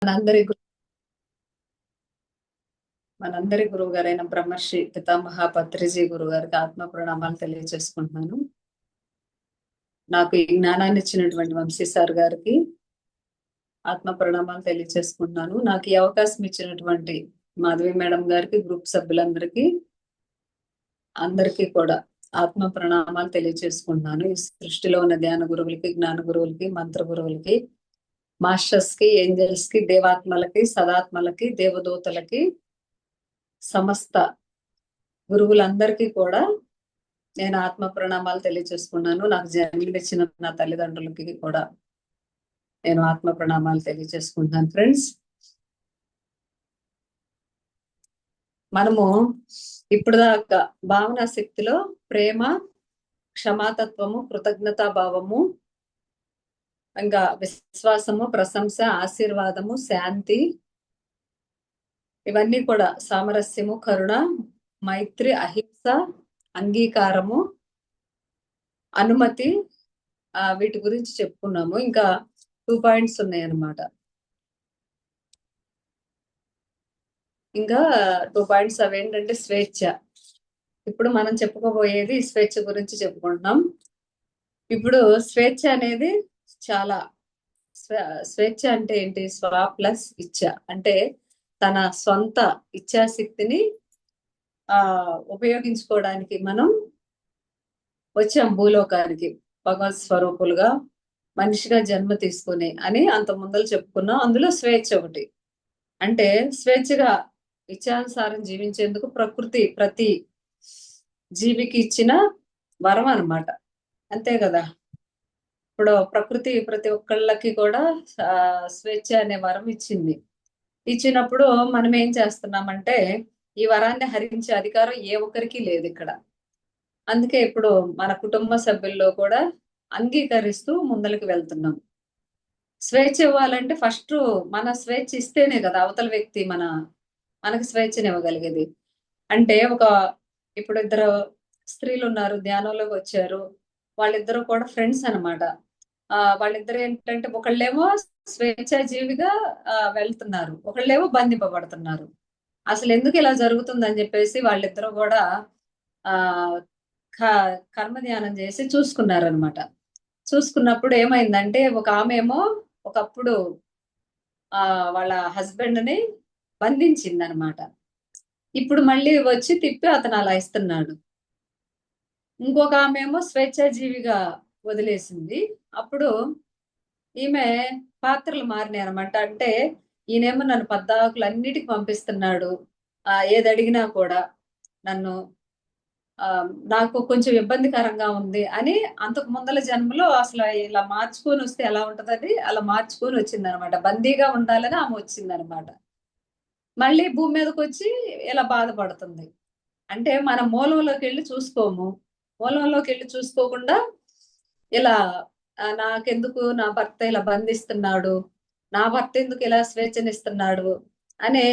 మనందరి గు- మనందరి గురువు గారైన బ్రహ్మర్షి పితామహ పత్రిజీ గురువు గారికి ఆత్మ ప్రణామాలు తెలియజేసుకుంటున్నాను. నాకు ఈ జ్ఞానాన్ని ఇచ్చినటువంటి వంశీ సార్ గారికి ఆత్మ ప్రణామాలు తెలియజేసుకుంటున్నాను. నాకు ఈ అవకాశం ఇచ్చినటువంటి మాధవి మేడం గారికి, గ్రూప్ సభ్యులందరికీ అందరికీ కూడా ఆత్మ ప్రణామాలు తెలియజేసుకుంటున్నాను. ఈ సృష్టిలో ఉన్న ధ్యాన గురువులకి, జ్ఞాన గురువులకి, మంత్ర గురువులకి, మాస్టర్స్ కి, ఏంజల్స్ కి, దేవాత్మలకి, సదాత్మలకి, దేవదూతలకి, సమస్త గురువులందరికీ కూడా నేను ఆత్మ ప్రణామాలు తెలియజేసుకున్నాను. నాకు జన్మనిచ్చిన నా తల్లిదండ్రులకి కూడా నేను ఆత్మ ప్రణామాలు తెలియజేసుకుంటున్నాను. ఫ్రెండ్స్, మనము ఇప్పుడు దాకా భావనా శక్తిలో ప్రేమ, క్షమాతత్వము, కృతజ్ఞతా భావము, ఇంకా విశ్వాసము, ప్రశంస, ఆశీర్వాదము, శాంతి, ఇవన్నీ కూడా సామరస్యము, కరుణ, మైత్రి, అహింస, అంగీకారము, అనుమతి, వీటి గురించి చెప్పుకున్నాము. ఇంకా 2 పాయింట్స్ ఉన్నాయి అన్నమాట. ఇంకా 2 పాయింట్స్ అవేంటంటే స్వేచ్ఛ. ఇప్పుడు మనం చెప్పుకోబోయేది స్వేచ్ఛ గురించి చెప్పుకుంటున్నాం. ఇప్పుడు స్వేచ్ఛ అనేది చాలా స్వేచ్ఛ అంటే ఏంటి? స్వ ప్లస్ ఇచ్ఛ అంటే తన సొంత ఇచ్ఛాశక్తిని ఉపయోగించుకోవడానికి మనం వచ్చాం భూలోకానికి భగవత్ స్వరూపులుగా, మనిషిగా జన్మ తీసుకుని అని అంత ముందర చెప్పుకున్నాం. అందులో స్వేచ్ఛ ఒకటి. అంటే స్వేచ్ఛగా ఇచ్ఛానుసారం జీవించేందుకు ప్రకృతి ప్రతి జీవికి ఇచ్చిన వరం అన్నమాట. అంతే కదా. ఇప్పుడు ప్రకృతి ప్రతి ఒక్కళ్ళకి కూడా స్వేచ్ఛ అనే వరం ఇచ్చింది. ఇచ్చినప్పుడు మనం ఏం చేస్తున్నామంటే ఈ వరాన్ని హరించే అధికారం ఏ ఒక్కరికి లేదు ఇక్కడ. అందుకే ఇప్పుడు మన కుటుంబ సభ్యుల్లో కూడా అంగీకరిస్తూ ముందరికి వెళ్తున్నాం. స్వేచ్ఛ ఇవ్వాలంటే ఫస్ట్ మన స్వేచ్ఛ ఇస్తేనే కదా అవతల వ్యక్తి మనకి స్వేచ్ఛని ఇవ్వగలిగేది. అంటే ఇప్పుడు ఇద్దరు స్త్రీలు ఉన్నారు, ధ్యానంలోకి వచ్చారు. వాళ్ళిద్దరూ కూడా ఫ్రెండ్స్ అన్నమాట. వాళ్ళిద్దరు ఏంటంటే ఒకళ్ళేమో స్వేచ్ఛాజీవిగా వెళ్తున్నారు, ఒకళ్ళేమో బంధింపబడుతున్నారు. అసలు ఎందుకు ఇలా జరుగుతుందని చెప్పేసి వాళ్ళిద్దరూ కూడా ఆ కర్మ ధ్యానం చేసి చూసుకున్నారనమాట. చూసుకున్నప్పుడు ఏమైందంటే ఒక ఆమె ఏమో ఒకప్పుడు వాళ్ళ హస్బెండ్ ని బంధించింది అనమాట. ఇప్పుడు మళ్ళీ వచ్చి తిప్పి అతను అలా ఇస్తున్నాడు. ఇంకొక ఆమె ఏమో స్వేచ్ఛాజీవిగా వదిలేసింది. అప్పుడు ఈమె పాత్రలు మారినాయి అనమాట. అంటే ఈయనేమో నన్ను పద్దాకులు అన్నిటికి పంపిస్తున్నాడు, ఏది అడిగినా కూడా నన్ను నాకు కొంచెం ఇబ్బందికరంగా ఉంది అని అంతకు ముందల జన్మలో అసలు ఇలా మార్చుకొని వస్తే ఎలా ఉంటదని అలా మార్చుకొని వచ్చిందనమాట. బందీగా ఉండాలని ఆమె వచ్చిందనమాట. మళ్ళీ భూమి మీదకి వచ్చి ఇలా బాధపడుతుంది. అంటే మన మూలంలోకి వెళ్ళి చూసుకోము. మూలంలోకి వెళ్ళి చూసుకోకుండా ఇలా నాకెందుకు నా భర్త ఇలా బంధిస్తున్నాడు, నా భర్త ఎందుకు ఇలా స్వేచ్ఛనిస్తున్నాడు అనే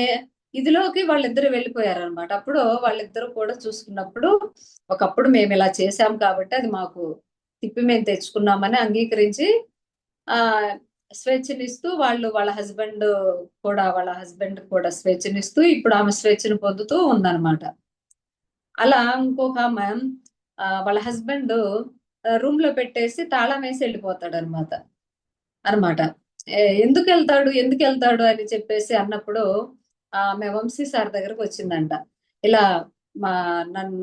ఇదిలోకి వాళ్ళిద్దరు వెళ్ళిపోయారనమాట. అప్పుడు వాళ్ళిద్దరూ కూడా చూసుకున్నప్పుడు ఒకప్పుడు మేము ఇలా చేశాం కాబట్టి అది మాకు తిప్పి మేము తెచ్చుకున్నామని అంగీకరించి ఆ స్వేచ్ఛనిస్తూ వాళ్ళ హస్బెండ్ కూడా స్వేచ్ఛనిస్తూ ఇప్పుడు ఆమె స్వేచ్ఛను పొందుతూ ఉందన్నమాట. అలా ఇంకొక ఆమె వాళ్ళ హస్బెండ్ రూమ్ లో పెట్టేసి తాళం వేసి వెళ్ళిపోతాడు అనమాట. ఎందుకు వెళ్తాడు అని చెప్పేసి అన్నప్పుడు ఆమె వంశీ సార్ దగ్గరకు వచ్చిందంట. ఇలా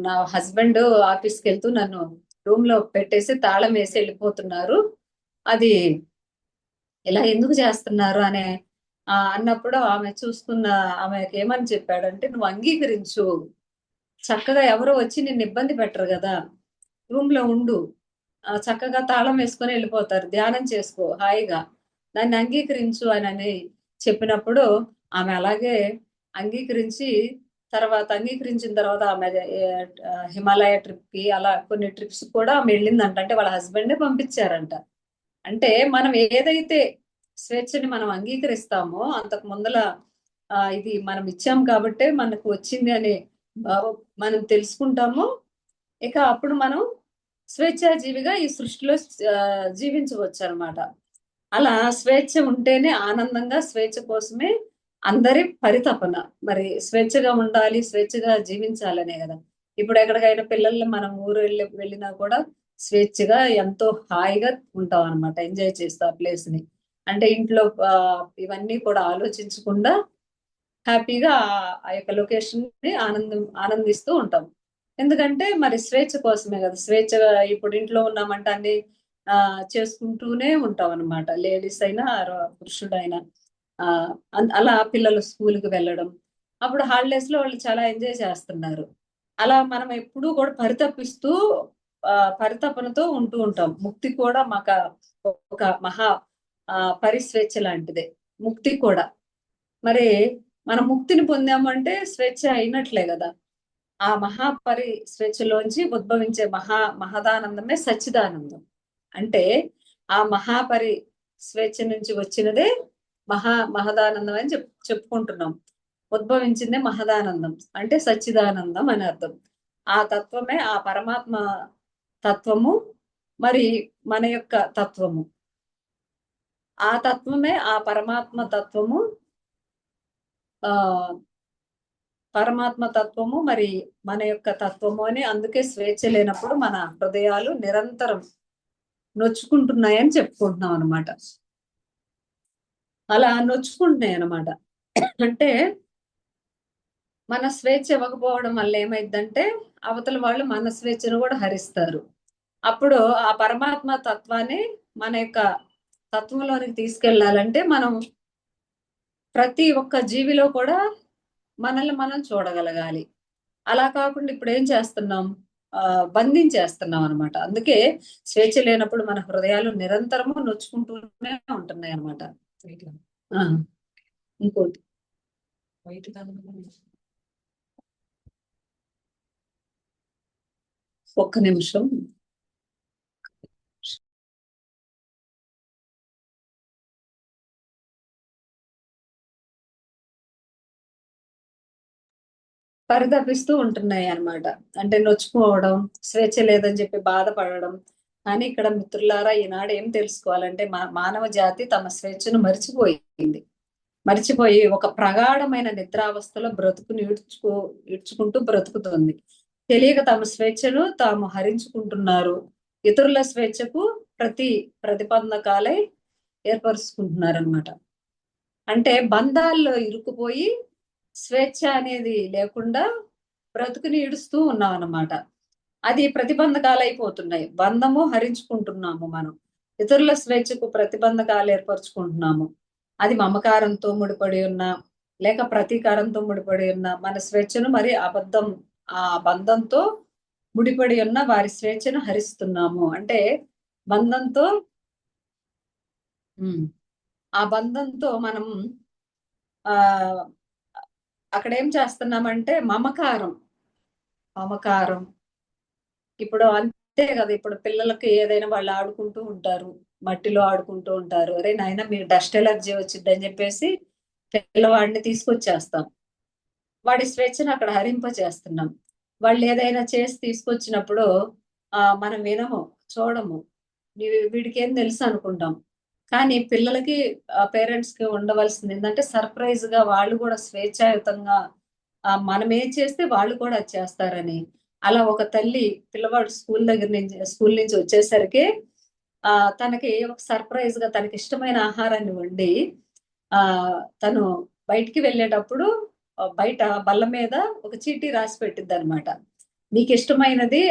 నా హస్బెండ్ ఆఫీస్కి వెళ్తూ నన్ను రూమ్ లో పెట్టేసి తాళం వేసి వెళ్ళిపోతున్నారు, అది ఇలా ఎందుకు చేస్తున్నారు అనే అన్నప్పుడు ఆమెకి ఏమని చెప్పాడంటే, నువ్వు అంగీకరించు, చక్కగా ఎవరో వచ్చి నిన్ను ఇబ్బంది పెట్టరు కదా, రూమ్ లో ఉండు, చక్కగా తాళం వేసుకొని వెళ్ళిపోతారు, ధ్యానం చేసుకో హాయిగా, దాన్ని అంగీకరించు అని చెప్పినప్పుడు ఆమె అలాగే అంగీకరించిన తర్వాత ఆమె హిమాలయ ట్రిప్ కి అలా కొన్ని ట్రిప్స్ కూడా ఆమె వెళ్ళిందంట. అంటే వాళ్ళ హస్బెండే పంపించారంట. అంటే మనం ఏదైతే స్వేచ్ఛని మనం అంగీకరిస్తామో అంతకు ముందల ఇది మనం ఇచ్చాం కాబట్టే మనకు వచ్చింది అని మనం తెలుసుకుంటాము. ఇక అప్పుడు మనం స్వేచ్ఛాజీవిగా ఈ సృష్టిలో జీవించవచ్చు అనమాట. అలా స్వేచ్ఛ ఉంటేనే ఆనందంగా, స్వేచ్ఛ కోసమే అందరి పరితపన. మరి స్వేచ్ఛగా ఉండాలి, స్వేచ్ఛగా జీవించాలనే కదా! ఇప్పుడు ఎక్కడికైనా పిల్లల్ని మనం ఊరు వెళ్ళినా కూడా స్వేచ్ఛగా ఎంతో హాయిగా ఉంటాం అనమాట. ఎంజాయ్ చేస్తూ ఆ ప్లేస్‌ని. అంటే ఇంట్లో ఇవన్నీ కూడా ఆలోచించకుండా హ్యాపీగా ఆ యొక్క లొకేషన్‌ని ఆనందిస్తూ ఉంటాం. ఎందుకంటే మరి స్వేచ్ఛ కోసమే కదా! స్వేచ్ఛగా ఇప్పుడు ఇంట్లో ఉన్నామంటే అన్ని చేసుకుంటూనే ఉంటామనమాట. లేడీస్ అయినా, పురుషుడైనా. అలా పిల్లలు స్కూలుకి వెళ్ళడం. అప్పుడు హాలిడేస్‌లో వాళ్ళు చాలా ఎంజాయ్ చేస్తున్నారు. అలా మనం ఎప్పుడూ కూడా పరితపనతో ఉంటూ ఉంటాం. ముక్తి కూడా ఒక మహా పరిస్వేచ్ఛ లాంటిదే. ముక్తి కూడా. మరి మనం ముక్తిని పొందామంటే స్వేచ్ఛ అయినట్లే గదా! ఆ స్వేచ్ఛలోంచి ఉద్భవించే మహదానందమే సచ్చిదానందం. అంటే ఆ స్వేచ్ఛ నుంచి వచ్చినదే మహదానందం అని చెప్పుకుంటున్నాం. ఉద్భవించిందే మహదానందం. అంటే సచ్చిదానందం అని అర్థం. ఆ తత్వమే ఆ పరమాత్మ తత్వము. మరి మన యొక్క తత్వము. ఆ తత్వమే ఆ పరమాత్మ తత్వము. ఆహ్, పరమాత్మ తత్వము మరి మన యొక్క తత్వము అని అందుకే స్వేచ్ఛ లేనప్పుడు మన హృదయాలు నిరంతరం నొచ్చుకుంటున్నాయని చెప్పుకుంటున్నాం అనమాట. అలా నొచ్చుకుంటున్నాయి అనమాట. అంటే మన స్వేచ్ఛ ఇవ్వకపోవడం వల్ల ఏమైద్దంటే అవతల వాళ్ళు మన స్వేచ్ఛను కూడా హరిస్తారు. అప్పుడు ఆ పరమాత్మ తత్వాన్ని మన యొక్క తత్వంలోనికి తీసుకెళ్ళాలంటే మనం ప్రతి ఒక్క జీవిలో కూడా మనల్ని మనం చూడగలగాలి. అలా కాకుండా ఇప్పుడేం చేస్తున్నాం? బంధించేస్తున్నాం అనమాట. అందుకే స్వేచ్ఛ లేనప్పుడు మన హృదయాలు నిరంతరము నొచ్చుకుంటూనే ఉంటున్నాయనమాట. ఆ! ఇంకోటి. ఒక్క నిమిషం. పరితపిస్తూ ఉంటున్నాయన్నమాట. అంటే నొచ్చుకోవడం, స్వేచ్ఛ లేదని చెప్పి బాధపడడం. కానీ ఇక్కడ మిత్రులారా ఈనాడు ఏం తెలుసుకోవాలంటే మానవ జాతి తమ స్వేచ్ఛను మరిచిపోయింది. మరిచిపోయి ఒక ప్రగాఢమైన నిద్రావస్థలో ఈడ్చుకుంటూ బ్రతుకుతుంది. తెలియక తమ స్వేచ్ఛను తాము హరించుకుంటున్నారు. ఇతరుల స్వేచ్ఛకు ప్రతి ప్రతిబంధకాలై ఏర్పరుచుకుంటున్నారనమాట. అంటే బంధాల్లో ఇరుక్కుపోయి స్వేచ్ఛ అనేది లేకుండా బ్రతుకుని ఈడుస్తూ ఉన్నామన్నమాట. అది ప్రతిబంధకాలైపోతున్నాయి. బంధము హరించుకుంటున్నాము మనం. ఇతరుల స్వేచ్ఛకు ప్రతిబంధకాలు ఏర్పరుచుకుంటున్నాము. అది మమకారంతో ముడిపడి ఉన్న, లేక ప్రతీకారంతో ముడిపడి ఉన్న మన స్వేచ్ఛను మరి ఆ బంధంతో ముడిపడి ఉన్న వారి స్వేచ్ఛను హరిస్తున్నాము. అంటే బంధంతో హ్మ్. ఆ బంధంతో మనం ఆహ్, అక్కడేం చేస్తున్నామంటే మమకారం. ఇప్పుడు అంతే గదా! ఇప్పుడు పిల్లలకి ఏదైనా వాళ్ళు ఆడుకుంటూ ఉంటారు. మట్టిలో ఆడుకుంటూ ఉంటారు. "అరే నాయనా మీకు డస్ట్ ఎలర్జీ వచ్చిద్దని" జెప్పేసి పిల్లవాడిని తీసుకొచ్చేస్తాం. వాడి స్వేచ్ఛను అక్కడ హరింపచేస్తున్నాం. వాళ్ళేదైనా చేసి తీసుకొచ్చినప్పుడు మనం వినము, చూడము. వీడికేం తెలుసనుకుంటాం. కానీ పిల్లలకి పేరెంట్స్‌కి ఉండవలసిందేంటంటే సర్ప్రైజ్‌గా వాళ్ళు గూడా స్వేచ్ఛాయుతంగా మనమేం చేస్తే వాళ్ళు కూడా అది చేస్తారని. అలా ఒక తల్లి పిల్లవాడు స్కూల్ నుంచి వచ్చేసరికి తనకి ఒక సర్ప్రైజ్‌గా తనకిష్టమైన ఆహారాన్ని వండి తను బయటికి వెళ్ళేటప్పుడు బయట బల్ల మీద ఒక చీటీ రాసి పెట్టిద్దనమాట. నీకిష్టమైనది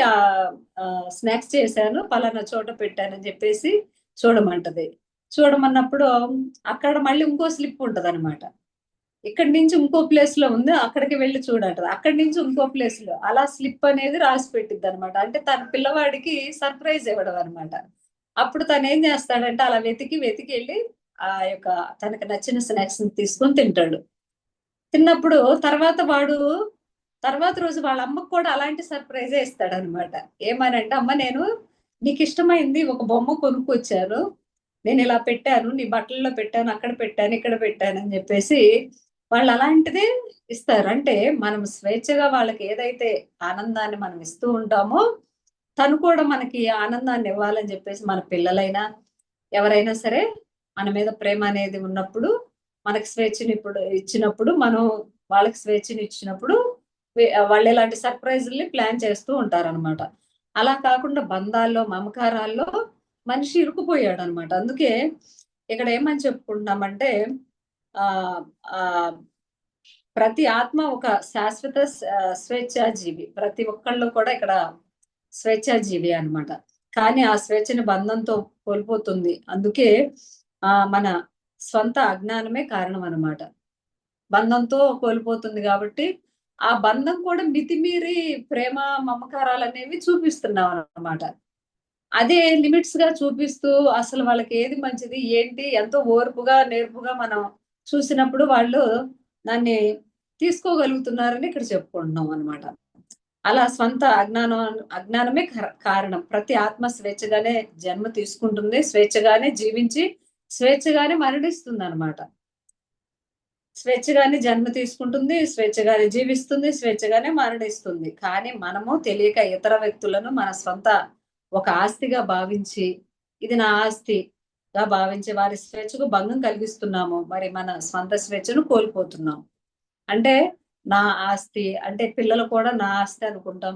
స్నాక్స్ చేశాను. పలానా చోట పెట్టానని జెప్పేసి చూడమంటది. చూడమన్నప్పుడు అక్కడ మళ్ళీ ఇంకో స్లిప్ ఉంటదనమాట. ఇక్కడి నుంచి ఇంకో ప్లేస్‌లో ఉంది. అక్కడికి వెళ్లి చూడంటది. అక్కడి నుంచి ఇంకో ప్లేస్‌లో. అలా స్లిప్ అనేది రాసి పెట్టిద్దనమాట. అంటే తన పిల్లవాడికి సర్ప్రైజ్ ఇవ్వడం అనమాట. అప్పుడు తనేం జేస్తాడంటే అలా వెతికెళ్ళి ఆ యొక్క తనకు నచ్చిన స్నాక్స్‌ని తీసుకొని తింటాడు. తిన్నప్పుడు తర్వాత వాడు తర్వాత రోజు వాళ్ళ అమ్మకు కూడా అలాంటి సర్ప్రైజే ఇస్తాడనమాట. ఏమనంటే, "అమ్మ నేను నీకిష్టమైంది ఒక బొమ్మ కొనుక్కొచ్చాను. నేనిలా పెట్టాను. నీ బట్టల్లో పెట్టాను, అక్కడ పెట్టాను, ఇక్కడ పెట్టాను" అని జెప్పేసి వాళ్ళు అలాంటిదే ఇస్తారు. అంటే మనం స్వేచ్ఛగా వాళ్ళకి ఏదైతే ఆనందాన్ని మనం ఇస్తూ ఉంటామో, తను కూడా మనకి ఆనందాన్ని ఇవ్వాలని జెప్పేసి మన పిల్లలైనా, ఎవరైనా సరే మన మీద ప్రేమ అనేది ఉన్నప్పుడు మనకి స్వేచ్ఛని ఇప్పుడు ఇచ్చినప్పుడు మనం వాళ్ళకి స్వేచ్ఛని ఇచ్చినప్పుడు వాళ్ళు ఇలాంటి సర్ప్రైజుల్ని ప్లాన్ చేస్తూ ఉంటారనమాట. అలా కాకుండా బంధాల్లో మమకారాల్లో మనిషి ఇరుక్కుపోయాడు అనమాట. అందుకే ఇక్కడ ఏమని చెప్పుకుంటున్నామంటే ఆ ఆ ప్రతి ఆత్మ ఒక శాశ్వత స్వేచ్ఛాజీవి. ప్రతి ఒక్కళ్ళు కూడా ఇక్కడ స్వేచ్ఛాజీవి అన్నమాట. కానీ ఆ స్వేచ్ఛని బంధంతో కోల్పోతుంది. అందుకే మన స్వంత అజ్ఞానమే కారణం అన్నమాట. బంధంతో కోల్పోతుంది కాబట్టి, ఆ బంధం కూడా మితిమీరి ప్రేమ, మమకారాలనేవి చూపిస్తున్నాం అన్నమాట. అదే లిమిట్స్‌గా చూపిస్తూ అసలు వాళ్ళకి ఏది మంచిది, ఏంటి ఎంతో ఓర్పుగా, నేర్పుగా మనం చూసినప్పుడు వాళ్ళు దాన్ని తీసుకోగలుగుతున్నారని ఇక్కడ చెప్పుకుంటున్నాం అన్నమాట. అలా స్వంత అజ్ఞానమే కారణం. ప్రతి ఆత్మ స్వేచ్ఛగానే జన్మ తీసుకుంటుంది. స్వేచ్ఛగానే జీవించి, స్వేచ్ఛగానే మరణిస్తుందన్నమాట. స్వేచ్ఛగానే జన్మ తీసుకుంటుంది, స్వేచ్ఛగానే జీవిస్తుంది, స్వేచ్ఛగానే మరణిస్తుంది. కానీ మనము తెలియక ఇతర వ్యక్తులను మన స్వంత ఒక ఆస్తిగా భావించి, ఇది నా ఆస్తిగా భావించి వారి స్వేచ్ఛకు భంగం కలిగిస్తున్నాము. మరి మన స్వంత స్వేచ్ఛను కోల్పోతున్నాం. అంటే నా ఆస్తి అంటే పిల్లలు కూడా నా ఆస్తి అనుకుంటాం.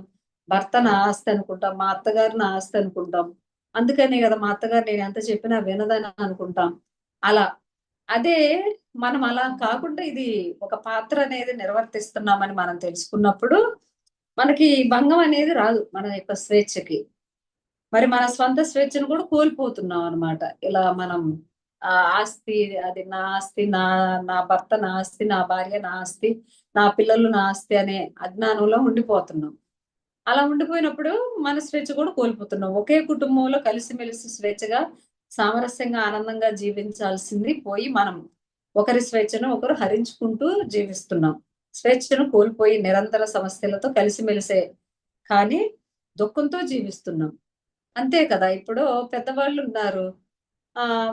భర్త నా ఆస్తి అనుకుంటాం. మా అత్తగారు నా ఆస్తి అనుకుంటాం. అందుకనే కదా మా అత్తగారు నేను ఎంత చెప్పినా వినదని అనుకుంటాం. అలా. అదే మనం అలా కాకుండా ఇది ఒక పాత్ర అనేది నిర్వర్తిస్తున్నామని మనం తెలుసుకున్నప్పుడు మనకి భంగం అనేది రాదు మన యొక్క స్వేచ్ఛకి. మరి మన స్వంత స్వేచ్ఛను కూడా కోల్పోతున్నాం అన్నమాట. ఇలా మనం ఆస్తి అది నా ఆస్తి, నా నా భర్త నా ఆస్తి, నా భార్య నా ఆస్తి, నా పిల్లలు నా ఆస్తి అనే అజ్ఞానంలో ఉండిపోతున్నాం. అలా ఉండిపోయినప్పుడు మన స్వేచ్ఛ కూడా కోల్పోతున్నాం. ఒకే కుటుంబంలో కలిసిమెలిసి స్వేచ్ఛగా, సామరస్యంగా, ఆనందంగా జీవించాల్సింది పోయి మనం ఒకరి స్వేచ్ఛను ఒకరు హరించుకుంటూ జీవిస్తున్నాం. స్వేచ్ఛను కోల్పోయి నిరంతర సమస్యలతో కలిసిమెలిసే కానీ దుఃఖంతో జీవిస్తున్నాం. అంతే కదా! ఇప్పుడు పెద్దవాళ్ళున్నారు.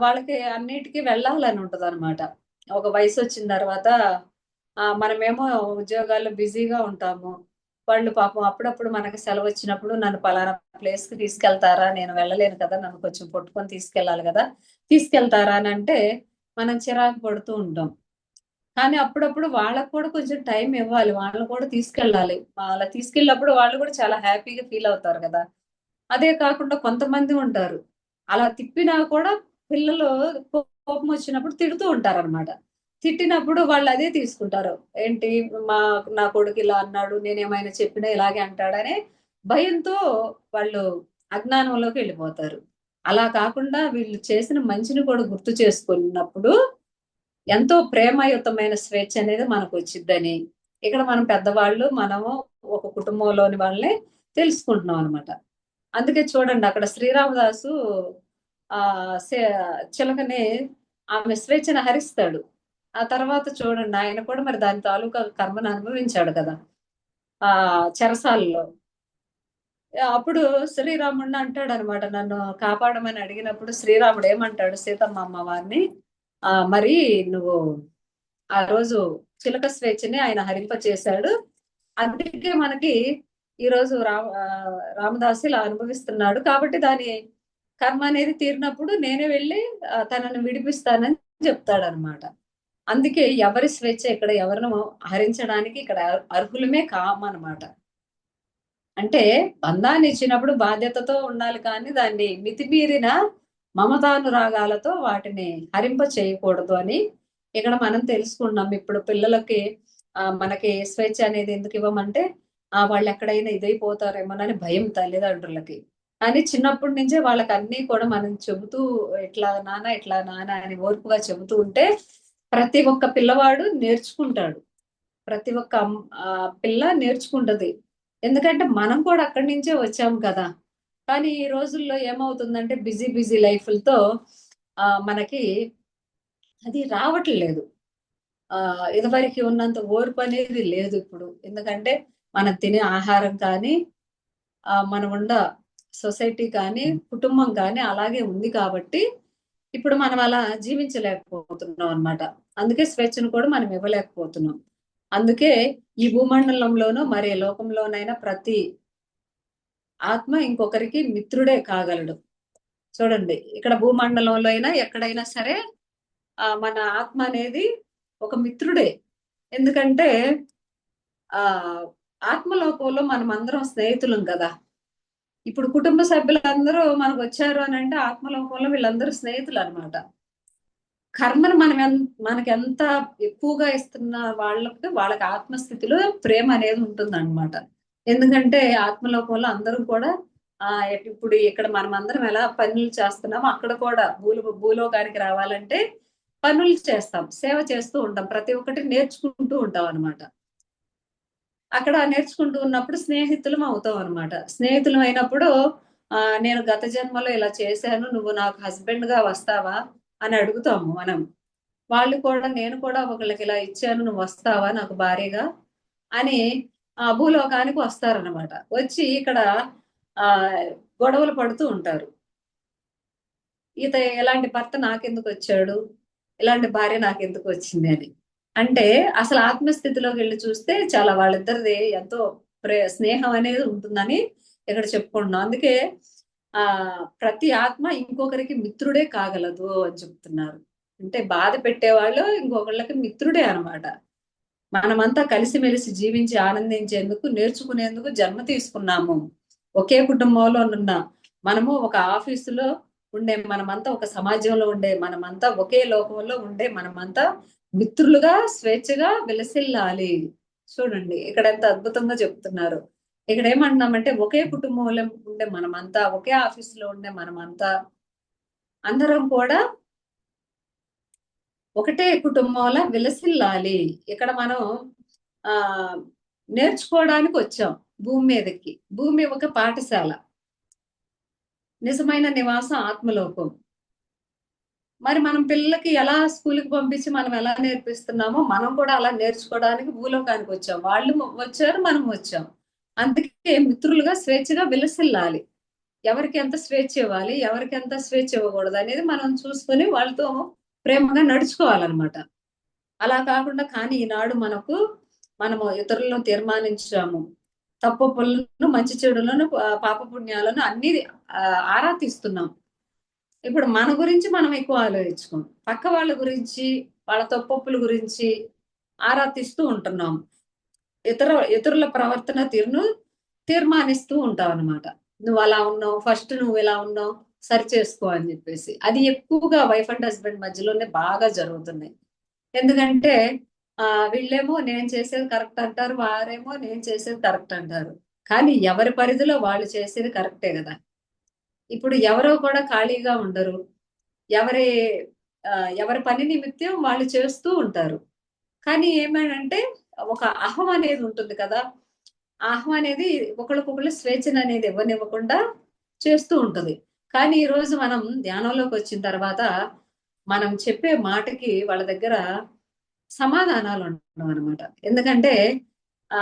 వాళ్ళకి అన్నిటికి వెళ్ళాలని ఉంటదనమాట. ఒక వయసొచ్చిన తర్వాత మనమేమో ఉద్యోగాల్లో బిజీగా ఉంటాము. వాళ్ళు పాపం అప్పుడప్పుడు మనకి సెలవొచ్చినప్పుడు నన్ను పలానా ప్లేస్‌కి తీసుకెళ్తారా? నేను వెళ్ళలేను కదా! నన్ను కొంచెం పట్టుకొని తీసుకెళ్ళాలి గదా! తీసుకెళ్తారా అనంటే మనం చిరాకు పడుతూ ఉంటాం. కానీ అప్పుడప్పుడు వాళ్ళకి కూడా కొంచెం టైం ఇవ్వాలి. వాళ్ళని కూడా తీసుకెళ్ళాలి. అలా తీసుకెళ్ళినప్పుడు వాళ్ళు కూడా చాలా హ్యాపీగా ఫీల్ అవుతారు గదా! అదే కాకుండా కొంతమంది ఉంటారు. అలా తిప్పినా కూడా పిల్లలు కోపమొచ్చినప్పుడు తిడుతూ ఉంటారనమాట. తిట్టినప్పుడు వాళ్ళదే తీసుకుంటారు. ఏంటి మా నా కొడుకు ఇలా అన్నాడు. నేనేమైనా చెప్పినా ఇలాగే అంటాడనే భయంతో వాళ్ళు అజ్ఞానంలోకి వెళ్ళిపోతారు. అలా కాకుండా వీళ్ళు చేసిన మంచిని కూడా గుర్తు చేసుకున్నప్పుడు ఎంతో ప్రేమయుతమైన స్వేచ్ఛ అనేది మనకొచ్చిద్దని, ఇక్కడ మనం పెద్దవాళ్ళు, మనము ఒక కుటుంబంలోని వాళ్ళని తెలుసుకుంటున్నాం అనమాట. అందుకే చూడండి అక్కడ శ్రీరామదాసు ఆహ్, సె చిలకని ఆమె స్వేచ్ఛను హరిస్తాడు. ఆ తర్వాత చూడండి ఆయన కూడా మరి దాని తాలూకా కర్మను అనుభవించాడు కదా! చెరసాలలో. అప్పుడు శ్రీరాముడిని అంటాడనమాట. నన్ను కాపాడమని అడిగినప్పుడు శ్రీరాముడు ఏమంటాడు సీతమ్మ అమ్మవారిని, మరి నువ్వు ఆ రోజు చిలక స్వేచ్ఛని ఆయన హరింపచేశాడు. అందుకే మనకి ఈరోజు రామదాసు ఇలా అనుభవిస్తున్నాడు. కాబట్టి దాని కర్మ అనేది తీరినప్పుడు నేనే వెళ్లి తనని విడిపిస్తానని చెప్తాడనమాట. అందుకే ఎవరి స్వేచ్ఛ ఇక్కడ ఎవరిని హరించడానికి ఇక్కడ అర్హులమే కామనమాట. అంటే బంధాన్ని ఇచ్చినప్పుడు బాధ్యతతో ఉండాలి కానీ దాన్ని మితిమీరిన మమతానురాగాలతో వాటిని హరింప చేయకూడదు అని ఇక్కడ మనం తెలుసుకున్నాం. ఇప్పుడు పిల్లలకి మనకి స్వేచ్ఛ అనేది ఎందుకు ఇవ్వమంటే వాళ్ళు ఎక్కడైనా ఇదైపోతారేమోనని భయం తల్లిదండ్రులకి. కానీ చిన్నప్పటి నుంచే వాళ్ళకి అన్నీ కూడా మనం చెబుతూ ఇట్లా నాన్న అని ఓర్పుగా చెబుతూ ఉంటే ప్రతి ఒక్క పిల్లవాడు నేర్చుకుంటాడు. ప్రతి ఒక్క పిల్ల నేర్చుకుంటది. ఎందుకంటే మనం కూడా అక్కడి నుంచే వచ్చాం కదా! కానీ ఈ రోజుల్లో ఏమవుతుందంటే బిజీ లైఫ్‌లతో మనకి అది రావట్లేదు. ఇదివరకి ఉన్నంత ఓర్పనేది లేదు ఇప్పుడు. ఎందుకంటే మనం తినే ఆహారం కానీ, మనం సొసైటీ కానీ, కుటుంబం కానీ అలాగే ఉంది కాబట్టి, ఇప్పుడు మనం అలా జీవించలేకపోతున్నాం అన్నమాట. అందుకే స్వేచ్ఛను కూడా మనం ఇవ్వలేకపోతున్నాం. అందుకే ఈ భూమండలంలోనూ మరి లోకంలోనైనా ప్రతి ఆత్మ ఇంకొకరికి మిత్రుడే కాగలడు. చూడండి, ఇక్కడ భూమండలంలో అయినా ఎక్కడైనా సరే మన ఆత్మ అనేది ఒక మిత్రుడే. ఎందుకంటే ఆ ఆత్మలోకంలో మనం అందరం స్నేహితులం కదా. ఇప్పుడు కుటుంబ సభ్యులందరూ మనకు వచ్చారు అని అంటే ఆత్మలోకంలో వీళ్ళందరూ స్నేహితులు అనమాట. కర్మను మనకి ఎంత ఎక్కువగా ఇస్తున్న వాళ్ళకి ఆత్మస్థితిలో ప్రేమ అనేది ఉంటుంది అనమాట. ఎందుకంటే ఆత్మలోకంలో అందరూ కూడా ఇప్పుడు ఇక్కడ మనం అందరం ఎలా పనులు చేస్తున్నామో అక్కడ కూడా భూలోకానికి రావాలంటే పనులు చేస్తాం, సేవ చేస్తూ ఉంటాం, ప్రతి ఒక్కటి నేర్చుకుంటూ ఉంటాం అనమాట. అక్కడ నేర్చుకుంటూ ఉన్నప్పుడు స్నేహితులం అవుతాం అనమాట. స్నేహితులం అయినప్పుడు నేను గత జన్మలో ఇలా చేశాను, నువ్వు నాకు హస్బెండ్ గా వస్తావా అని అడుగుతాము మనం. వాళ్ళు కూడా నేను కూడా ఒకళ్ళకి ఇలా ఇచ్చాను, నువ్వు వస్తావా నాకు భార్యగా అని భూలోకానికి వస్తారనమాట. వచ్చి ఇక్కడ ఆ గొడవలు పడుతూ ఉంటారు. ఎలాంటి భర్త నాకెందుకు వచ్చాడు, ఇలాంటి భార్య నాకెందుకు వచ్చింది అని. అంటే అసలు ఆత్మస్థితిలోకి వెళ్ళి చూస్తే చాలా వాళ్ళిద్దరిది ఎంతో స్నేహం అనేది ఉంటుందని ఇక్కడ చెప్పుకుంటున్నాం. అందుకే ఆ ప్రతి ఆత్మ ఇంకొకరికి మిత్రుడే కాగలదు అని చెప్తున్నారు. అంటే బాధ పెట్టేవాళ్ళు ఇంకొకళ్ళకి మిత్రుడే అనమాట. మనమంతా కలిసిమెలిసి జీవించి ఆనందించేందుకు, నేర్చుకునేందుకు జన్మ తీసుకున్నాము. ఒకే కుటుంబంలో ఉన్న మనము, ఒక ఆఫీసులో ఉండే మనమంతా, ఒక సమాజంలో ఉండే మనమంతా, ఒకే లోకంలో ఉండే మనమంతా మిత్రులుగా స్వేచ్ఛగా విలసిల్లాలి. చూడండి ఇక్కడ ఎంత అద్భుతంగా చెప్తున్నారు. ఇక్కడ ఏమంటున్నామంటే ఒకే కుటుంబంలో ఉండే మనమంతా, ఒకే ఆఫీసులో ఉండే మనమంతా అందరం కూడా ఒకటే కుటుంబంలో విలసిల్లాలి. ఇక్కడ మనం ఆ నేర్చుకోవడానికి వచ్చాం భూమి మీదకి. భూమి ఒక పాఠశాల, నిజమైన నివాసం ఆత్మలోకం. మరి మనం పిల్లలకి ఎలా స్కూల్కి పంపించి మనం ఎలా నేర్పిస్తున్నామో మనం కూడా అలా నేర్చుకోవడానికి భూలోకానికి వచ్చాం. వాళ్ళు వచ్చారు, మనం వచ్చాం. అందుకే మిత్రులుగా స్వేచ్ఛగా విలసిల్లాలి. ఎవరికి ఎంత స్వేచ్ఛ ఇవ్వాలి, ఎవరికి ఎంత స్వేచ్ఛ ఇవ్వకూడదు అనేది మనం చూసుకొని వాళ్ళతో ప్రేమగా నడుచుకోవాలన్నమాట. అలా కాకుండా కానీ ఈనాడు మనము ఇతరులను తీర్మానించాము, తప్పులను మంచి చెడులను పాప పుణ్యాలను అన్ని ఆరా తీస్తున్నాం. ఇప్పుడు మన గురించి మనం ఎక్కువ ఆలోచించుకోం, పక్క వాళ్ళ గురించి, వాళ్ళ తప్పుల గురించి ఆరా తీస్తూ ఉంటున్నాం. ఇతరుల ప్రవర్తన తీరును తీర్మానిస్తూ ఉంటాం అనమాట. నువ్వు అలా ఉన్నావు, ఫస్ట్ నువ్వు ఇలా ఉన్నావు, సరి చేసుకో అని చెప్పేసి. అది ఎక్కువగా వైఫ్ అండ్ హస్బెండ్ మధ్యలోనే బాగా జరుగుతున్నాయి. ఎందుకంటే వీళ్ళేమో నేను చేసేది కరెక్ట్ అంటారు, వారేమో నేను చేసేది కరెక్ట్ అంటారు. కానీ ఎవరి పరిధిలో వాళ్ళు చేసేది కరెక్టే కదా. ఇప్పుడు ఎవరో కూడా ఖాళీగా ఉండరు. ఎవరి ఎవరి పని నిమిత్తం వాళ్ళు చేస్తూ ఉంటారు. కానీ ఏమనంటే ఒక అహం అనేది ఉంటుంది కదా. ఆ అహం అనేది ఒకళ్ళకొకళ్ళు స్వేచ్ఛను అనేది ఇవ్వనివ్వకుండా చేస్తూ ఉంటుంది. కానీ ఈ రోజు మనం ధ్యానంలోకి వచ్చిన తర్వాత మనం చెప్పే మాటకి వాళ్ళ దగ్గర సమాధానాలు ఉండవు అనమాట. ఎందుకంటే ఆ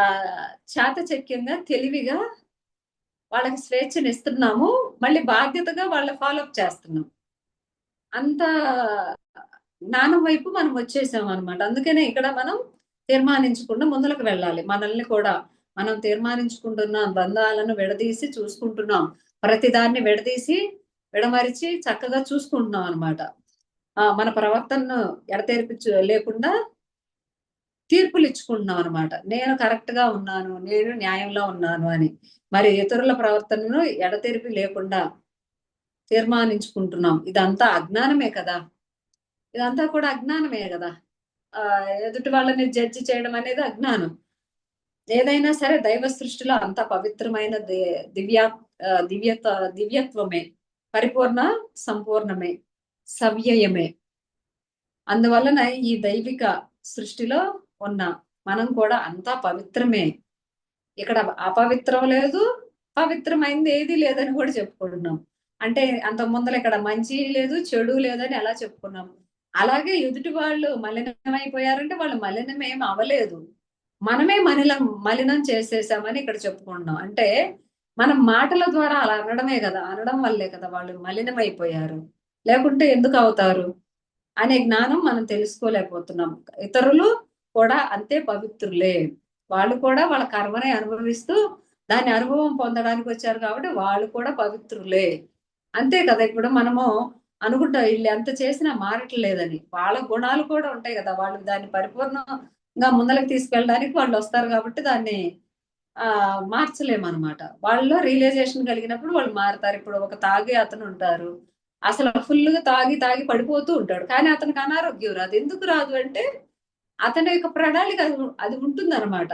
చాతచక్యంగా, తెలివిగా వాళ్ళకి స్వేచ్ఛను ఇస్తున్నాము, మళ్ళీ బాధ్యతగా వాళ్ళ ఫాలోఅప్ చేస్తున్నాం. అంత జ్ఞానం వైపు మనం వచ్చేసాం అనమాట. అందుకనే ఇక్కడ మనం తీర్మానించకుండా ముందులకు వెళ్ళాలి. మనల్ని కూడా మనం తీర్మానించుకుంటున్న బంధాలను విడదీసి చూసుకుంటున్నాం. ప్రతిదాన్ని విడదీసి విడమరిచి చక్కగా చూసుకుంటున్నాం అనమాట. మన ప్రవర్తనను ఎడతెరిపి లేకుండా తీర్పులు ఇచ్చుకుంటున్నాం అనమాట. నేను కరెక్ట్ గా ఉన్నాను, నేను న్యాయంలో ఉన్నాను అని. మరి ఇతరుల ప్రవర్తనను ఎడతెరిపి లేకుండా తీర్మానించుకుంటున్నాం. ఇదంతా అజ్ఞానమే కదా. ఇదంతా కూడా అజ్ఞానమే కదా. ఎదుటి వాళ్ళని జడ్జి చేయడం అనేది అజ్ఞానం. ఏదైనా సరే దైవ సృష్టిలో అంత పవిత్రమైన దివ్యత్వమే, పరిపూర్ణ సంపూర్ణమే, సవ్యయమే. అందువలన ఈ దైవిక సృష్టిలో ఉన్న మనం కూడా అంతా పవిత్రమే. ఇక్కడ అపవిత్రం లేదు, పవిత్రమైంది ఏది లేదని కూడా చెప్పుకుంటున్నాం. అంటే అంత ముందర ఇక్కడ మంచి లేదు, చెడు లేదని ఎలా చెప్పుకున్నాం, అలాగే ఎదుటి వాళ్ళు మలినమైపోయారంటే వాళ్ళు మలినమేం అవలేదు, మనమే మలినం చేసేసామని ఇక్కడ చెప్పుకుంటున్నాం. అంటే మనం మాటల ద్వారా అలా అనడమే కదా, అనడం వల్లే కదా వాళ్ళు మలినమైపోయారు. లేకుంటే ఎందుకు అవుతారు అనే జ్ఞానం మనం తెలుసుకోలేకపోతున్నాం. ఇతరులు కూడా అంతే పవిత్రులే. వాళ్ళు కూడా వాళ్ళ కర్మని అనుభవిస్తూ దాని అనుభవం పొందడానికి వచ్చారు కాబట్టి వాళ్ళు కూడా పవిత్రులే. అంతే కదా. ఇప్పుడు మనము అనుకుంటాం వీళ్ళు ఎంత చేసినా మారట్లేదని. వాళ్ళ గుణాలు కూడా ఉంటాయి కదా, వాళ్ళు దాన్ని పరిపూర్ణంగా ముందలకి తీసుకెళ్ళడానికి వాళ్ళు వస్తారు కాబట్టి దాన్ని మార్చలేమన్నమాట. వాళ్ళలో రియలైజేషన్ కలిగినప్పుడు వాళ్ళు మారుతారు. ఇప్పుడు ఒక తాగే అతను ఉంటారు, అసలు ఫుల్గా తాగి తాగి పడిపోతూ ఉంటాడు, కానీ అతనికి అనారోగ్యం రాదు. ఎందుకు రాదు అంటే అతని యొక్క ప్రణాళిక అది అది ఉంటుందన్నమాట.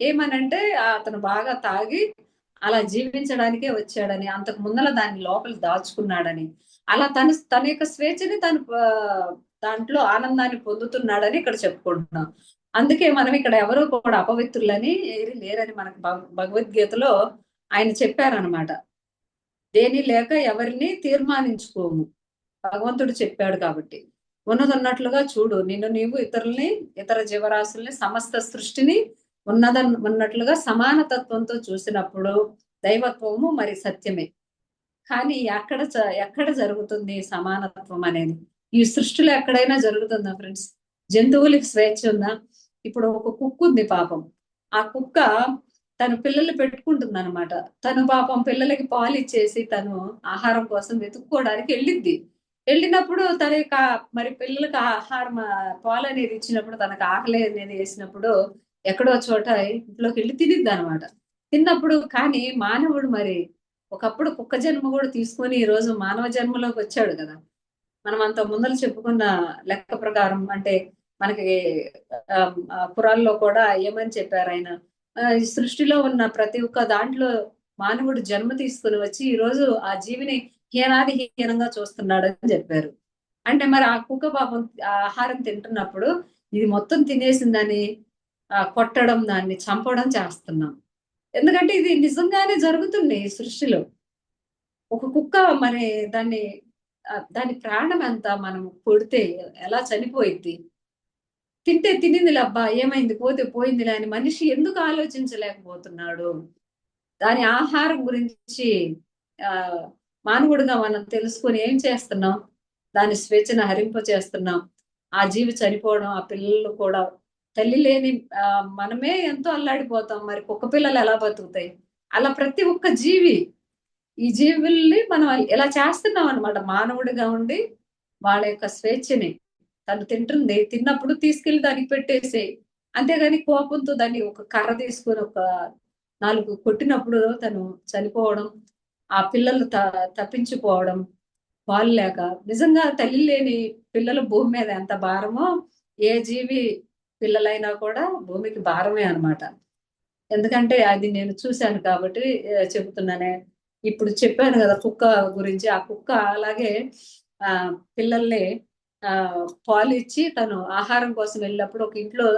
ఏమనంటే అతను బాగా తాగి అలా జీవించడానికే వచ్చాడని, అంతకు ముందల దాన్ని లోపల దాచుకున్నాడని, అలా తన యొక్క స్వేచ్ఛని తను దాంట్లో ఆనందాన్ని పొందుతున్నాడని ఇక్కడ చెప్పుకుంటున్నాం. అందుకే మనం ఇక్కడ ఎవరు కూడా అపవిత్రులని ఏరి లేరని మనకు భగవద్గీతలో ఆయన చెప్పారనమాట. దేని లేక ఎవరిని తీర్మానించుకోము, భగవంతుడు చెప్పాడు కాబట్టి. ఉన్నదన్నట్లుగా చూడు, నిన్ను నీవు ఇతరుల్ని, ఇతర జీవరాశుల్ని, సమస్త సృష్టిని ఉన్నట్లుగా సమానతత్వంతో చూసినప్పుడు దైవత్వము మరి సత్యమే. కానీ ఎక్కడ జరుగుతుంది సమానత్వం అనేది? ఈ సృష్టిలో ఎక్కడైనా జరుగుతుందా ఫ్రెండ్స్? జంతువులకి స్వేచ్ఛ ఉందా? ఇప్పుడు ఒక కుక్క ఉంది పాపం, ఆ కుక్క తను పిల్లలు పెట్టుకుంటుంది అనమాట. తను పాపం పిల్లలకి పాలు ఇచ్చేసి తను ఆహారం కోసం వెతుక్కోవడానికి వెళ్ళినప్పుడు తన యొక్క మరి పిల్లలకి ఆహారం పాలు అనేది ఇచ్చినప్పుడు తనకు ఆకలి అనేది వేసినప్పుడు ఎక్కడో చోట ఇంట్లోకి వెళ్ళి తినిద్ది అనమాట. తిన్నప్పుడు కానీ మానవుడు మరి ఒకప్పుడు కుక్క జన్మ కూడా తీసుకొని ఈ రోజు మానవ జన్మలోకి వచ్చాడు కదా. మనం అంత ముందర చెప్పుకున్న లెక్క ప్రకారం అంటే మనకి పురాల్లో కూడా ఏమని చెప్పారు ఆయన, ఈ సృష్టిలో ఉన్న ప్రతి ఒక్క దాంట్లో మానవుడు జన్మ తీసుకుని వచ్చి ఈ రోజు ఆ జీవిని హీనాది హీనంగా చూస్తున్నాడు అని చెప్పారు. అంటే మరి ఆ కుక్క పాపం ఆహారం తింటున్నప్పుడు ఇది మొత్తం తినేసిందని కొట్టడం, దాన్ని చంపడం చేస్తున్నాం. ఎందుకంటే ఇది నిజంగానే జరుగుతుంది ఈ సృష్టిలో. ఒక కుక్క మరి దాని ప్రాణం ఎంత, మనం కొడితే ఎలా చనిపోయింది. తింటే తినిందిలే అబ్బా, ఏమైంది, పోతే పోయిందిలే అని మనిషి ఎందుకు ఆలోచించలేకపోతున్నాడు? దాని ఆహారం గురించి ఆ మానవుడిగా మనం తెలుసుకొని ఏం చేస్తున్నాం? దాని స్వేచ్ఛను హరింప చేస్తున్నాం. ఆ జీవి చనిపోవడం, ఆ పిల్లలు కూడా తల్లి లేని మనమే ఎంతో అల్లాడిపోతాం, మరి కుక్క పిల్లలు ఎలా బతుకుతాయి? అలా ప్రతి ఒక్క జీవి, ఈ జీవుల్ని మనం ఇలా చేస్తున్నాం అనమాట. మానవుడిగా ఉండి వాళ్ళ యొక్క స్వేచ్ఛని తను తిన్నప్పుడు తీసుకెళ్లి దానికి పెట్టేసి, అంతేగాని కోపంతో దాన్ని ఒక కర్ర తీసుకొని ఒక 4 కొట్టినప్పుడు తను చనిపోవడం, ఆ పిల్లలు తప్పించిపోవడం పాలు లేక. నిజంగా తల్లి లేని పిల్లలు భూమి మీద ఎంత భారమో ఏ జీవి పిల్లలైనా కూడా భూమికి భారమే అనమాట. ఎందుకంటే అది నేను చూశాను కాబట్టి చెబుతున్నానే. ఇప్పుడు చెప్పాను కదా కుక్క గురించి, ఆ కుక్క అలాగే పిల్లల్ని పాలు ఇచ్చి తను ఆహారం కోసం వెళ్ళినప్పుడు ఒక ఇంట్లో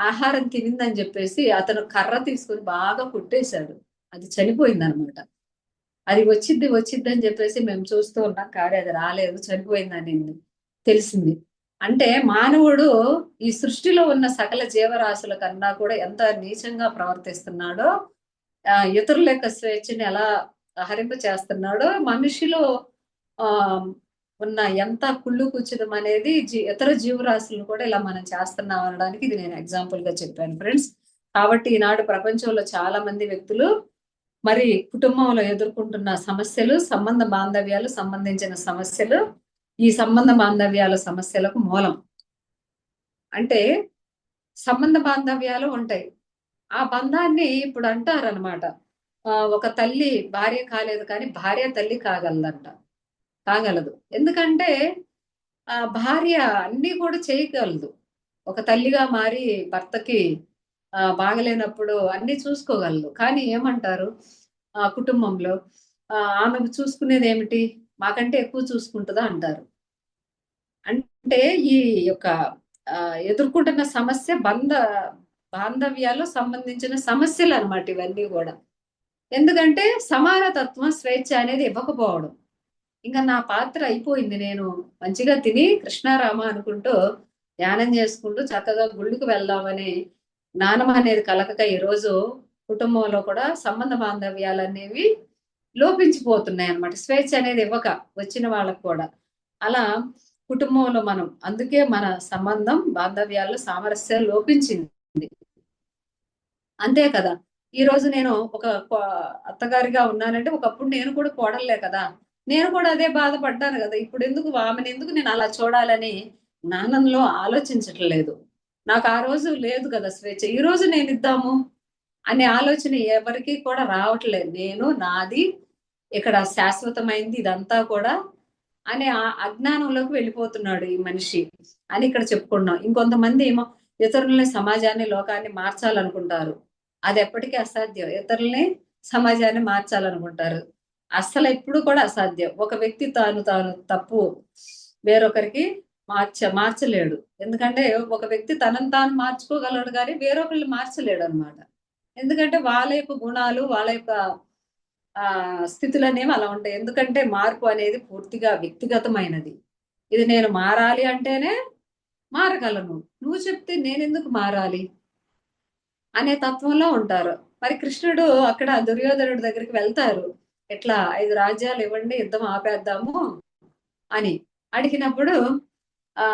ఆహారం తినిందని చెప్పేసి అతను కర్ర తీసుకొని బాగా కొట్టేశాడు, అది చనిపోయింది అనమాట. అది వచ్చిద్ది అని చెప్పేసి మేము చూస్తూ ఉన్నాం, కానీ అది రాలేదు, చనిపోయిందని తెలిసింది. అంటే మానవుడు ఈ సృష్టిలో ఉన్న సకల జీవరాశుల కన్నా కూడా ఎంత నీచంగా ప్రవర్తిస్తున్నాడో, ఇతరుల యొక్క స్వేచ్ఛని ఎలా హరింప చేస్తున్నాడో, మనిషిలో ఆ ఉన్న ఎంత కుళ్ళు కుచితం అనేది ఇతర జీవరాశులను కూడా ఇలా మనం చేస్తున్నాం అనడానికి ఇది నేను ఎగ్జాంపుల్ గా చెప్పాను ఫ్రెండ్స్. కాబట్టి ఈనాడు ప్రపంచంలో చాలా మంది వ్యక్తులు మరి కుటుంబంలో ఎదుర్కొంటున్న సమస్యలు, సంబంధ బాంధవ్యాలు సంబంధించిన సమస్యలు, ఈ సంబంధ బాంధవ్యాల సమస్యలకు మూలం అంటే సంబంధ బాంధవ్యాలు ఉంటాయి. ఆ బంధాన్ని ఇప్పుడు అంటారనమాట, ఒక తల్లి భార్య కాలేదు కానీ భార్య తల్లి కాగలదు. ఎందుకంటే భార్య అన్ని కూడా చేయగలదు. ఒక తల్లిగా మారి భర్తకి బాగలేనప్పుడు అన్ని చూసుకోగలదు. కానీ ఏమంటారు కుటుంబంలో, ఆమెకు చూసుకునేది ఏమిటి, మాకంటే ఎక్కువ చూసుకుంటుందా అంటారు. అంటే ఈ యొక్క ఎదుర్కొంటున్న సమస్య బాంధవ్యాలు సంబంధించిన సమస్యలు అనమాట ఇవన్నీ కూడా. ఎందుకంటే సమానతత్వం, స్వేచ్ఛ అనేది ఇవ్వకపోవడం. ఇంకా నా పాత్ర అయిపోయింది, నేను మంచిగా తిని కృష్ణారామ అనుకుంటూ ధ్యానం చేసుకుంటూ చక్కగా గుళ్ళకి వెళ్దామని జ్ఞానం అనేది కలగక ఈరోజు కుటుంబంలో కూడా సంబంధ బాంధవ్యాలు అనేవి లోపించిపోతున్నాయి అనమాట. స్వేచ్ఛ అనేది ఇవ్వక వచ్చిన వాళ్ళకు కూడా అలా కుటుంబంలో మనం, అందుకే మన సంబంధం బాంధవ్యాల్లో సామరస్యం లోపించింది. అంతే కదా. ఈ రోజు నేను ఒక అత్తగారిగా ఉన్నానంటే ఒకప్పుడు నేను కూడా కోడలే కదా. నేను కూడా అదే బాధపడ్డాను కదా, ఇప్పుడు ఎందుకు ఆమెను ఎందుకు నేను అలా చూడాలని జ్ఞానంలో ఆలోచించట్లేదు. నాకు ఆ రోజు లేదు కదా స్వేచ్ఛ, ఈ రోజు నేను ఇద్దాము అనే ఆలోచన ఎవరికి కూడా రావట్లేదు. నేను నాది ఇక్కడ శాశ్వతమైంది ఇదంతా కూడా అనే అజ్ఞానంలోకి వెళ్ళిపోతున్నాడు ఈ మనిషి అని ఇక్కడ చెప్పుకున్నాం. ఇంకొంతమంది ఏమో ఇతరులని, సమాజాన్ని, లోకాన్ని మార్చాలనుకుంటారు. అది ఎప్పటికీ అసాధ్యం. ఇతరుల్ని, సమాజాన్ని మార్చాలనుకుంటారు. అస్సలు ఎప్పుడు కూడా అసాధ్యం. ఒక వ్యక్తి తాను తప్పు వేరొకరికి మార్చలేడు. ఎందుకంటే ఒక వ్యక్తి తనను తాను మార్చుకోగలడు కానీ వేరొకరిని మార్చలేడు అనమాట. ఎందుకంటే వాళ్ళ యొక్క గుణాలు, వాళ్ళ యొక్క స్థితులు అనేవి అలా ఉంటాయి. ఎందుకంటే మార్పు అనేది పూర్తిగా వ్యక్తిగతమైనది. ఇది నేను మారాలి అంటేనే మారగలను, నువ్వు చెప్తే నేనెందుకు మారాలి అనే తత్వంలో ఉంటారు. మరి కృష్ణుడు అక్కడ దుర్యోధనుడి దగ్గరికి వెళ్తారు. ఇట్లా 5 రాజ్యాలు ఇవ్వండి, యుద్ధం ఆపేద్దాము అని అడిగినప్పుడు ఆ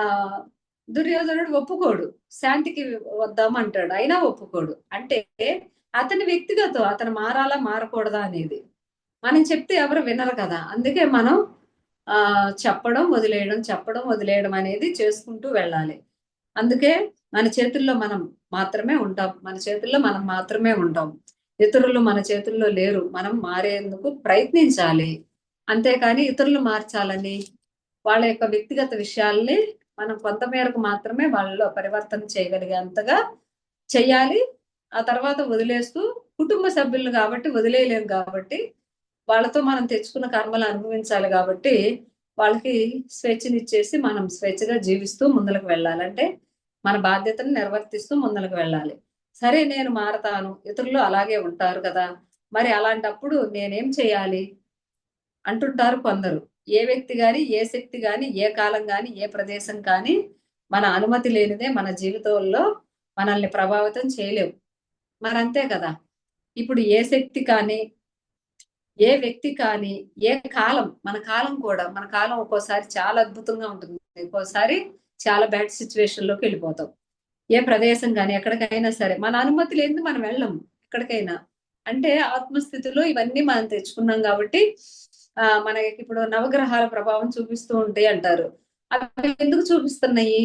దుర్యోధనుడు ఒప్పుకోడు. శాంతికి వద్దాం అంటాడు, అయినా ఒప్పుకోడు. అంటే అతని వ్యక్తిగతం, అతను మారాలా మారకూడదా అనేది. మనం చెప్తే ఎవరు వినరు కదా, అందుకే మనం చెప్పడం వదిలేయడం, చెప్పడం వదిలేయడం అనేది చేసుకుంటూ వెళ్ళాలి. అందుకే మన చేతుల్లో మనం మాత్రమే ఉంటాం, మన చేతుల్లో మనం మాత్రమే ఉంటాం. ఇతరులు మన చేతుల్లో లేరు. మనం మారేందుకు ప్రయత్నించాలి. అంతేకాని ఇతరులు మార్చాలని వాళ్ళ యొక్క వ్యక్తిగత విషయాల్ని మనం కొంత మేరకు మాత్రమే వాళ్ళలో పరివర్తన చేయగలిగేంతగా చెయ్యాలి. ఆ తర్వాత వదిలేస్తూ, కుటుంబ సభ్యులు కాబట్టి వదిలేయలేము కాబట్టి, వాళ్ళతో మనం తెచ్చుకున్న కర్మలు అనుభవించాలి కాబట్టి వాళ్ళకి స్వేచ్ఛనిచ్చేసి మనం స్వేచ్ఛగా జీవిస్తూ ముందుకు వెళ్ళాలంటే మన బాధ్యతను నిర్వర్తిస్తూ ముందుకు వెళ్ళాలి. సరే నేను మారతాను, ఇతరులు అలాగే ఉంటారు కదా, మరి అలాంటప్పుడు నేనేం చేయాలి అంటుంటారు కొందరు. ఏ వ్యక్తి గాని, ఏ శక్తి గాని, ఏ కాలం గాని, ఏ ప్రదేశం కానీ మన అనుమతి లేనిదే మన జీవితంలో మనల్ని ప్రభావితం చేయలేవు. మరి అంతే కదా. ఇప్పుడు ఏ శక్తి కానీ, ఏ వ్యక్తి కానీ, ఏ కాలం, మన కాలం కూడా, మన కాలం ఒక్కోసారి చాలా అద్భుతంగా ఉంటుంది, ఒక్కోసారి చాలా బ్యాడ్ సిచ్యువేషన్ లోకి వెళ్ళిపోతాం. ఏ ప్రదేశం కానీ ఎక్కడికైనా సరే మన అనుమతి లేనిది మనం వెళ్ళము ఎక్కడికైనా. అంటే ఆత్మస్థితిలో ఇవన్నీ మనం తెచ్చుకున్నాం కాబట్టి మనకి ఇప్పుడు నవగ్రహాల ప్రభావం చూపిస్తూ ఉంటాయి అంటారు. అవి ఎందుకు చూపిస్తున్నాయి?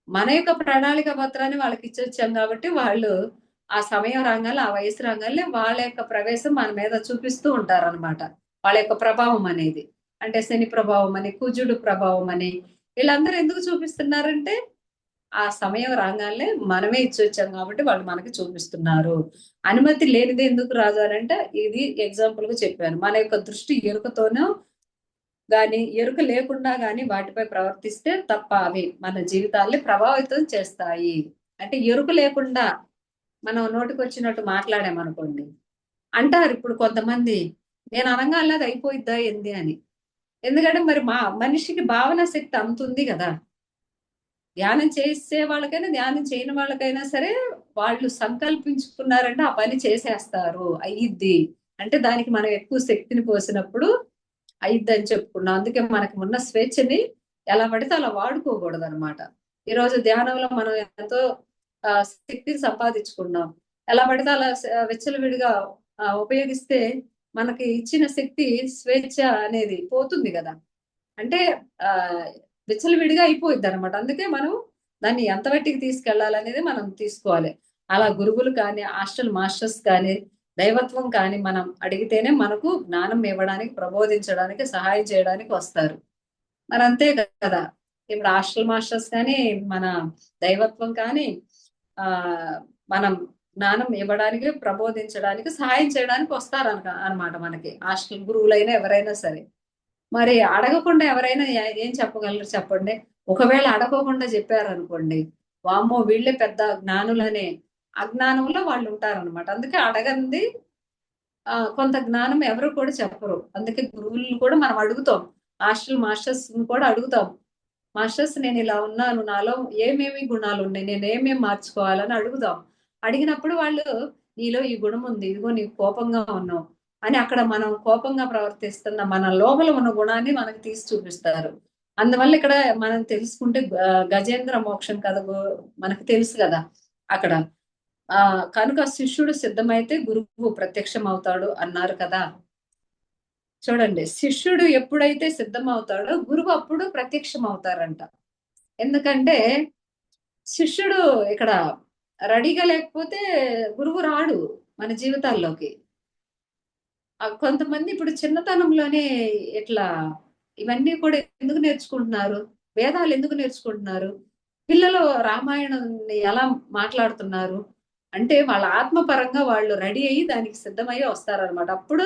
మన యొక్క ప్రణాళిక పత్రాన్ని వాళ్ళకి ఇచ్చొచ్చాం కాబట్టి వాళ్ళు ఆ సమయం రాగానే, ఆ వయసు రాగానే వాళ్ళ యొక్క ప్రవేశం మన మీద చూపిస్తూ ఉంటారనమాట. వాళ్ళ యొక్క ప్రభావం అనేది. అంటే శని ప్రభావం అని, కుజుడు ప్రభావం అని, వీళ్ళందరూ ఎందుకు చూపిస్తున్నారంటే ఆ సమయం రాగానే మనమే ఇచ్చొచ్చాం కాబట్టి వాళ్ళు మనకి చూపిస్తున్నారు. అనుమతి లేనిది ఎందుకు రాదు అని అంటే, ఇది ఎగ్జాంపుల్ గా చెప్పాను. మన యొక్క దృష్టి ఎరుకతోనో గాని, ఎరుక లేకుండా గాని వాటిపై ప్రవర్తిస్తే తప్ప అవి మన జీవితాల్ని ప్రభావితం చేస్తాయి. అంటే ఎరుక లేకుండా మనం నోటికొచ్చినట్టు మాట్లాడామనుకోండి, అంటారు ఇప్పుడు కొంతమంది, నేను అనంగానే అది అయిపోయిద్దా ఏంది అని. ఎందుకంటే మరి మనిషికి భావన శక్తి అంతుంది కదా. ధ్యానం చేసే వాళ్ళకైనా, ధ్యానం చేయని వాళ్ళకైనా సరే, వాళ్ళు సంకల్పించుకున్నారంటే ఆ పని చేసేస్తారు, అయ్యిద్ది. అంటే దానికి మనం ఎక్కువ శక్తిని పోసినప్పుడు అయ్యిద్దని చెప్పుకున్నాం. అందుకే మనకి ఉన్న స్వేచ్ఛని ఎలా పడితే అలా వాడుకోకూడదు అనమాట. ఈ రోజు ధ్యానంలో మనం ఎంతో శక్తిని సంపాదించుకున్నాం. ఎలా పడితే అలా విచ్చలవిడిగా ఉపయోగిస్తే మనకి ఇచ్చిన శక్తి, స్వేచ్ఛ అనేది పోతుంది కదా. అంటే ఆ విచ్చలవిడిగా అయిపోయింది అనమాట. అందుకే మనం దాన్ని ఎంత మట్టికి తీసుకెళ్లాలనేది మనం తీసుకోవాలి. అలా గురువులు కానీ, హాస్టల్ మాస్టర్స్ కానీ, దైవత్వం కానీ మనం అడిగితేనే మనకు జ్ఞానం ఇవ్వడానికి, ప్రబోధించడానికి, సహాయం చేయడానికి వస్తారు. మరి అంతే కదా. ఇప్పుడు హాస్టల్ మాస్టర్స్ కానీ, మన దైవత్వం కానీ ఆ మనం జ్ఞానం ఇవ్వడానికి, ప్రబోధించడానికి, సహాయం చేయడానికి వస్తారు అనమాట మనకి. హాస్టల్ గురువులైనా ఎవరైనా సరే. మరి అడగకుండా ఎవరైనా ఏం చెప్పగలరు చెప్పండి? ఒకవేళ అడగకుండా చెప్పారనుకోండి, వామ్మో వీళ్ళే పెద్ద జ్ఞానులనే అజ్ఞానంలో వాళ్ళు ఉంటారనమాట. అందుకే అడగంది కొంత జ్ఞానం ఎవరు కూడా చెప్పరు. అందుకే గురువులను కూడా మనం అడుగుతాం. హాస్టల్ మాస్టర్స్ కూడా అడుగుతాం. మాస్టర్స్ నేను ఇలా ఉన్నాను, నాలో ఏమేమి గుణాలు ఉన్నాయి, నేను ఏమేమి మార్చుకోవాలని అడుగుదాం. అడిగినప్పుడు వాళ్ళు నీలో ఈ గుణం ఉంది, ఇదిగో నీకు కోపంగా ఉన్నావు అని అక్కడ మనం కోపంగా ప్రవర్తిస్తున్న మన లోపల ఉన్న గుణాన్ని మనకు తీసి చూపిస్తారు. అందువల్ల ఇక్కడ మనం తెలుసుకుంటే గజేంద్ర మోక్షం కదా మనకు తెలుసు కదా అక్కడ. కనుక శిష్యుడు సిద్ధమైతే గురువు ప్రత్యక్షం అవుతాడు అన్నారు కదా. చూడండి, శిష్యుడు ఎప్పుడైతే సిద్ధమవుతాడో గురువు అప్పుడు ప్రత్యక్షం అవుతారంట. ఎందుకంటే శిష్యుడు ఇక్కడ రెడీగా లేకపోతే గురువు రాడు మన జీవితాల్లోకి. కొంతమంది ఇప్పుడు చిన్నతనంలోనే ఇట్లా ఇవన్నీ కూడా ఎందుకు నేర్చుకుంటున్నారు? వేదాలు ఎందుకు నేర్చుకుంటున్నారు? పిల్లలు రామాయణాన్ని ఎలా మాట్లాడుతున్నారు? అంటే వాళ్ళ ఆత్మపరంగా వాళ్ళు రెడీ అయ్యి దానికి సిద్ధమయ్యి వస్తారనమాట. అప్పుడు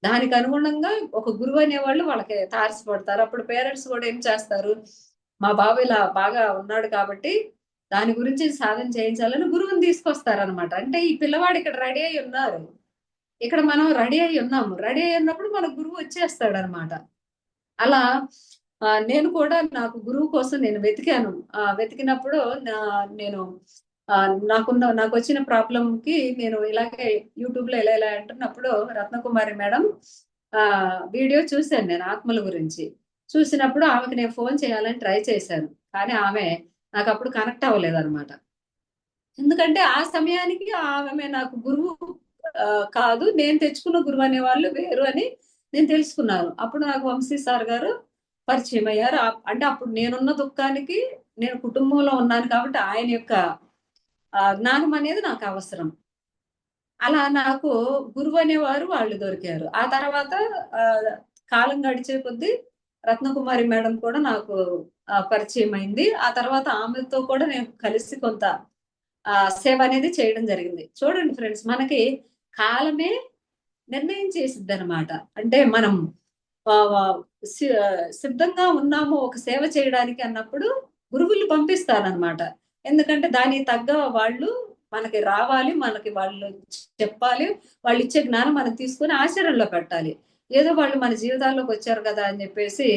దానికి అనుగుణంగా ఒక గురువు అనేవాళ్ళు వాళ్ళకి తారసపడతారు. అప్పుడు పేరెంట్స్ కూడా ఏం చేస్తారు? మా బాబు ఇలా బాగా ఉన్నాడు కాబట్టి దాని గురించి సాధన చేయించాలని గురువుని తీసుకొస్తారనమాట. అంటే ఈ పిల్లవాడు ఇక్కడ రెడీ అయ్యి ఉన్నారు. ఇక్కడ మనం రెడీ అయ్యి ఉన్నాము. రెడీ అయ్యి ఉన్నప్పుడు మన గురువు వచ్చేస్తాడనమాట. అలా నేను కూడా నాకు గురువు కోసం నేను వెతికాను. వెతికినప్పుడు నేను నాకొచ్చిన ప్రాబ్లమ్‌కి నేను ఇలాగే యూట్యూబ్‌లో ఇలా ఇలా అంటున్నప్పుడు రత్నకుమారి మేడం వీడియో చూసాను నేను ఆత్మల గురించి. చూసినప్పుడు ఆమెకి నేను ఫోన్ చేయాలని ట్రై చేశాను. కానీ ఆమె నాకప్పుడు కనెక్ట్ అవ్వలేదనమాట. ఎందుకంటే ఆ సమయానికి ఆమె నాకు గురువు కాదు. నేను తెచ్చుకున్న గురువు అనేవాళ్ళు వేరు అని నేను తెలుసుకున్నాను. అప్పుడు నాకు వంశీ సార్ గారు పరిచయం అయ్యారు. అంటే అప్పుడు నేనున్న దుఃఖానికి నేను కుటుంబంలో ఉన్నాను కాబట్టి ఆయన యొక్క జ్ఞానం అనేది నాకు అవసరం. అలా నాకు గురువు అనేవారు వాళ్ళు దొరికారు. ఆ తర్వాత కాలం గడిచే కొద్దీ రత్నకుమారి మేడం కూడా నాకు పరిచయం అయింది. ఆ తర్వాత ఆమెతో కూడా నేను కలిసి కొంత సేవ అనేది చేయడం జరిగింది. చూడండి ఫ్రెండ్స్, మనకి కాలమే నిర్ణయం చేసిద్దనమాట. అంటే మనం సి సిద్ధంగా ఉన్నాము ఒక సేవ చేయడానికి అన్నప్పుడు గురువులు పంపిస్తారనమాట. ఎందుకంటే దానికి తగ్గ వాళ్ళు మనకి రావాలి. మనకి వాళ్ళు చెప్పాలి. వాళ్ళిచ్చే జ్ఞానం మనం తీసుకొని ఆచరణలో పెట్టాలి. ఏదో వాళ్ళు మన జీవితాల్లోకి వచ్చారు కదా అని చెప్పేసి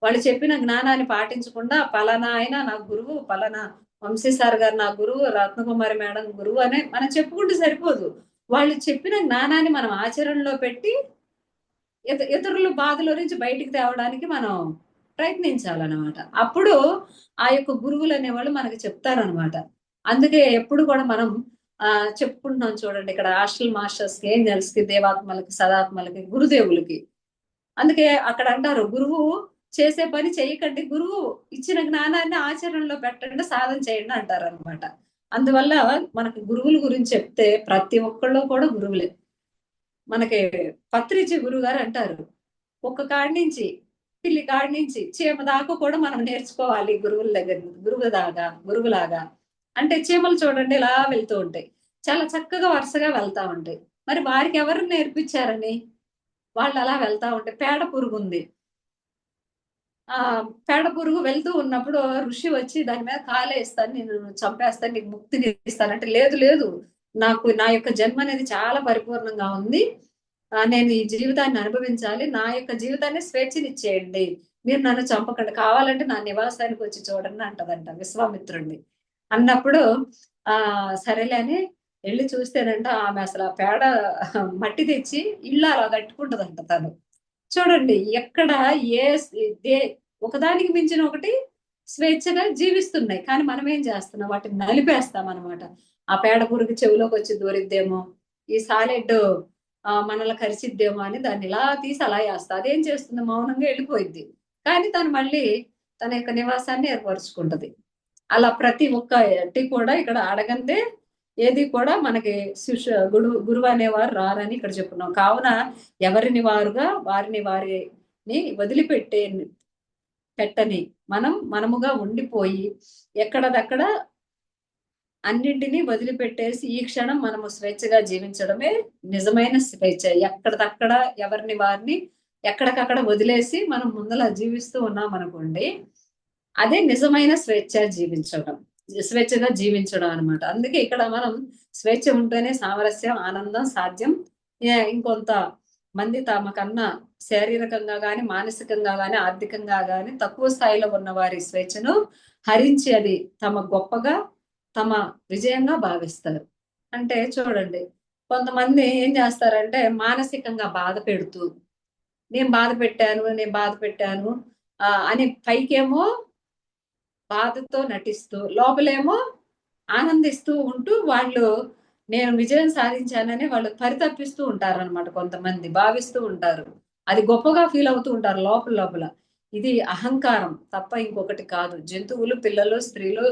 వాళ్ళు చెప్పిన జ్ఞానాన్ని పాటించకుండా పలానా ఆయన నా గురువు, పలానా వంశీ సార్ గారు నా గురువు, రత్నకుమారి మేడం గురువు అని మనం చెప్పుకుంటే సరిపోదు. వాళ్ళు చెప్పిన జ్ఞానాన్ని మనం ఆచరణలో పెట్టి ఇతరుల బాధలో నుంచి బయటికి తేవడానికి మనం ప్రయత్నించాలన్నమాట. అప్పుడు ఆ యొక్క గురువులు అనేవాళ్ళు మనకి చెప్తారనమాట. అందుకే ఎప్పుడు కూడా మనం చెప్పుకుంటున్నాం చూడండి, ఇక్కడ హాస్టల్ మాస్టర్స్‌కి, ఏంజెల్స్‌కి, దేవాత్మలకి, సదాత్మలకి, గురుదేవులకి. అందుకే అక్కడ అంటారు, గురువు చేసే పని చేయకండి. గురువు ఇచ్చిన జ్ఞానాన్ని ఆచరణలో పెట్టండి, సాధన చేయండి అంటారనమాట. అందువల్ల మనకు గురువుల గురించి చెప్తే ప్రతి ఒక్కళ్ళు కూడా గురువులే. మనకి పత్రిజీ గురువుగారు అంటారు, కుక్క కాడి నుంచి, పిల్లి కాడి నుంచి, చీమ దాకా కూడా మనం నేర్చుకోవాలి గురువుల దగ్గర, గురువులాగా. అంటే చీమలు చూడండి ఇలా వెళ్తూ ఉంటాయి. చాలా చక్కగా వరుసగా వెళ్తా ఉంటాయి. మరి వారికి ఎవరు నేర్పించారని? వాళ్ళు అలా వెళ్తా ఉంటే పేడ పురుగుంది. పేడ పురుగు వెళ్తూ ఉన్నప్పుడు ఋషి వచ్చి దాని మీద కాలేస్తాను, నేను చంపేస్తాను, నీకు ముక్తిని ఇస్తాను అంటే, లేదు లేదు, నాకు నా యొక్క జన్మ అనేది చాలా పరిపూర్ణంగా ఉంది. నేను ఈ జీవితాన్ని అనుభవించాలి. నా యొక్క జీవితాన్ని స్వేచ్ఛనిచ్చేయండి. మీరు నన్ను చంపకండి. కావాలంటే నా నివాసానికి వచ్చి చూడండి అంటదంట విశ్వామిత్రుడిని. అన్నప్పుడు సరేలే అని ఎళ్లి చూస్తేనంట ఆమె అసలు ఆ పేడ మట్టి తెచ్చి ఇల్లు అలా కట్టుకుంటదంట తను. చూడండి ఎక్కడ ఏ స్ దే ఒకదానికి మించిన ఒకటి స్వేచ్ఛగా జీవిస్తున్నాయి. కానీ మనం ఏం చేస్తున్నాం? వాటిని నలిపేస్తామనమాట. ఆ పేడ పురుగు చెవిలోకొచ్చి దూరిద్దేమో, ఈ సాలెడ్ మనల్ని కరిచిద్దేమో అని దాన్ని ఇలా తీసి అలా ఏస్తా. అదేం చేస్తుంది? మౌనంగా ఎళ్ళిపోయిద్ది. కానీ తను మళ్ళీ తన యొక్క నివాసాన్ని ఏర్పరుచుకుంటది. అలా ప్రతి ఒక్కటి కూడా ఇక్కడ అడగందే ఏది కూడా మనకి గురువు అనేవారు రారని ఇక్కడ చెప్పుకున్నాం. కావున ఎవరిని వారుగా వారిని వారిని పెట్టని మనం మనముగా ఉండిపోయి ఎక్కడదక్కడ అన్నింటినీ వదిలిపెట్టేసి ఈ క్షణం మనము స్వేచ్ఛగా జీవించడమే నిజమైన స్వేచ్ఛ. ఎక్కడిదక్కడ ఎవరిని వారిని ఎక్కడికక్కడ వదిలేసి మనం ముందల జీవిస్తూ ఉన్నామనుకోండి, అదే నిజమైన స్వేచ్ఛగా జీవించడం అనమాట. అందుకే ఇక్కడ మనం స్వేచ్ఛ ఉంటేనే సామరస్యం, ఆనందం సాధ్యం. ఇంకొంత మంది తమకన్నా శారీరకంగా గాని, మానసికంగా గాని, ఆర్థికంగా గాని తక్కువ స్థాయిలో ఉన్న వారి స్వేచ్ఛను హరించి అది తమ గొప్పగా, తమ విజయంగా భావిస్తారు. అంటే చూడండి, కొంతమంది ఏం చేస్తారంటే మానసికంగా బాధ పెడుతూ, నేను బాధ పెట్టాను అని పైకేమో బాధతో నటిస్తూ, లోపలేమో ఆనందిస్తూ ఉంటూ వాళ్ళు నేను విజయం సాధించానని వాళ్ళు పరితపిస్తూ ఉంటారనమాట. కొంతమంది భావిస్తూ ఉంటారు. అది గొప్పగా ఫీల్ అవుతూ ఉంటారు లోపల లోపల. ఇది అహంకారం తప్ప ఇంకొకటి కాదు. జంతువులు, పిల్లలు, స్త్రీలు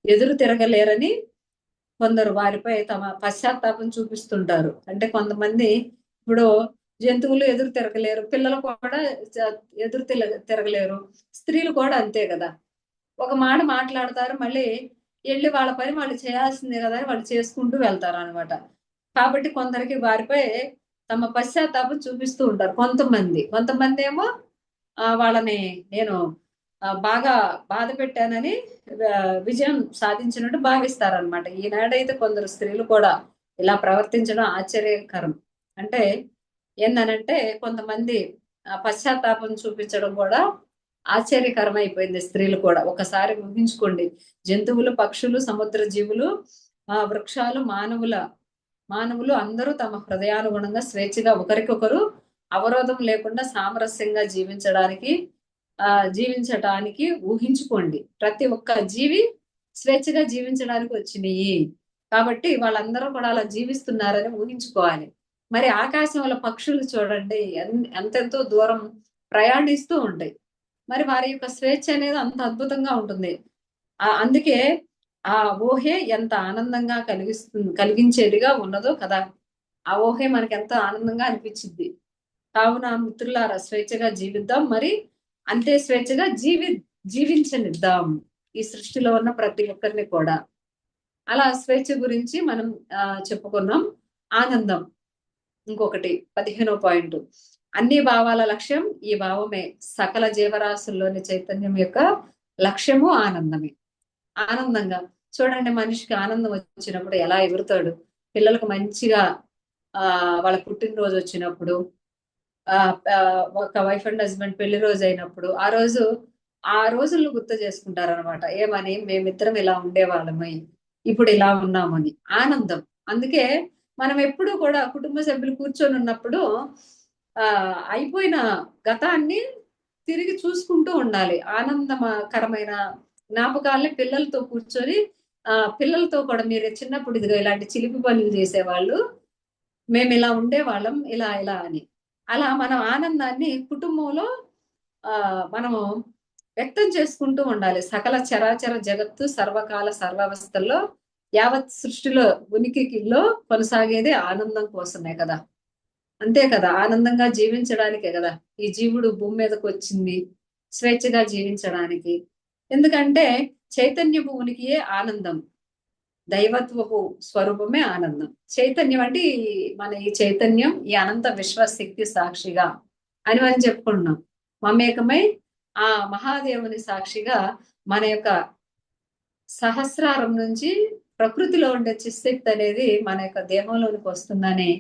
ఎదురు తిరగలేరని కొందరు వారిపై తమ పశ్చాత్తాపం చూపిస్తుంటారు. అంటే కొంతమంది ఇప్పుడు జంతువులు ఎదురు తిరగలేరు, పిల్లలు కూడా ఎదురు తిరగలేరు, స్త్రీలు కూడా అంతే కదా. ఒక మాట మాట్లాడతారు, మళ్ళీ వెళ్ళి వాళ్ళ పని వాళ్ళు చేయాల్సిందే కదా అని వాళ్ళు చేసుకుంటూ వెళ్తారు అనమాట. కాబట్టి కొందరికి వారిపై తమ పశ్చాత్తాపం చూపిస్తూ ఉంటారు కొంతమంది. కొంతమంది ఏమో వాళ్ళని నేను బాగా బాధ పెట్టానని విజయం సాధించినట్టు భావిస్తారనమాట. ఈనాడైతే కొందరు స్త్రీలు కూడా ఇలా ప్రవర్తించడం ఆశ్చర్యకరం. అంటే ఏందనంటే కొంతమంది పశ్చాత్తాపం చూపించడం కూడా ఆశ్చర్యకరం అయిపోయింది స్త్రీలు కూడా. ఒకసారి ఊహించుకోండి, జంతువులు, పక్షులు, సముద్ర జీవులు, వృక్షాలు, మానవులు అందరూ తమ హృదయానుగుణంగా స్వేచ్ఛగా ఒకరికొకరు అవరోధం లేకుండా సామరస్యంగా జీవించడానికి ఊహించుకోండి. ప్రతి ఒక్క జీవి స్వేచ్ఛగా జీవించడానికి వచ్చినాయి. కాబట్టి వాళ్ళందరూ కూడా అలా జీవిస్తున్నారని ఊహించుకోవాలి. మరి ఆకాశంలో పక్షులు చూడండి, ఎంతెంతో దూరం ప్రయాణిస్తూ ఉంటాయి. మరి వారి యొక్క స్వేచ్ఛ అనేది అంత అద్భుతంగా ఉంటుంది. అందుకే ఆ ఊహే ఎంత ఆనందంగా కలిగించేదిగా ఉన్నదో కదా. ఆ ఊహే మనకి ఎంత ఆనందంగా అనిపించింది. కావున మిత్రులారా, స్వేచ్ఛగా జీవిద్దాం, మరి అంతే స్వేచ్ఛగా జీవించనిద్దాం ఈ సృష్టిలో ఉన్న ప్రతి ఒక్కరిని కూడా. అలా స్వేచ్ఛ గురించి మనం చెప్పుకున్నాం. ఆనందం ఇంకొకటి 15వ పాయింట్. అన్ని భావాల లక్ష్యం ఈ భావమే. సకల జీవరాశుల్లోని చైతన్యం యొక్క లక్ష్యము ఆనందమే. ఆనందంగా చూడండి, మనిషికి ఆనందం వచ్చినప్పుడు ఎలా ఎగురుతాడు. పిల్లలకు మంచిగా వాళ్ళ పుట్టినరోజు వచ్చినప్పుడు, ఒక వైఫ్ అండ్ హస్బెండ్ పెళ్లి రోజు అయినప్పుడు ఆ రోజులను గుర్తు చేసుకుంటారనమాట. ఏమని, మేమిద్దరం ఇలా ఉండేవాళ్ళమై ఇప్పుడు ఇలా ఉన్నామని. ఆనందం. అందుకే మనం ఎప్పుడు కూడా కుటుంబ సభ్యులు కూర్చొని ఉన్నప్పుడు అయిపోయిన గతాన్ని తిరిగి చూసుకుంటూ ఉండాలి. ఆనందకరమైన జ్ఞాపకాలని పిల్లలతో కూర్చొని పిల్లలతో కూడా, మీరు చిన్నప్పుడు ఇదిగో ఇలాంటి చిలిపి పనులు చేసేవాళ్ళు, మేము ఇలా ఉండేవాళ్ళం, ఇలా ఇలా అని. అలా మనం ఆనందాన్ని కుటుంబంలో మనము వ్యక్తం చేసుకుంటూ ఉండాలి. సకల చరాచర జగత్తు సర్వకాల సర్వావస్థల్లో యావత్ సృష్టిలో ఉనికిలో కొనసాగేది ఆనందం కోసమే కదా. అంతే కదా, ఆనందంగా జీవించడానికే కదా ఈ జీవుడు భూమి మీదకి వచ్చింది, స్వేచ్ఛగా జీవించడానికి. ఎందుకంటే చైతన్యపు ఉనికియే ఆనందం, దైవత్వపు స్వరూపమే ఆనందం. చైతన్యం అంటే మన ఈ చైతన్యం, ఈ అనంత విశ్వశక్తి సాక్షిగా అని మనం చెప్పుకుంటున్నాం. మమేకమై ఆ మహాదేవుని సాక్షిగా మన యొక్క సహస్రారం నుంచి ప్రకృతిలో ఉండే చిశక్తి అనేది మన యొక్క దేహంలోనికి వస్తుందని,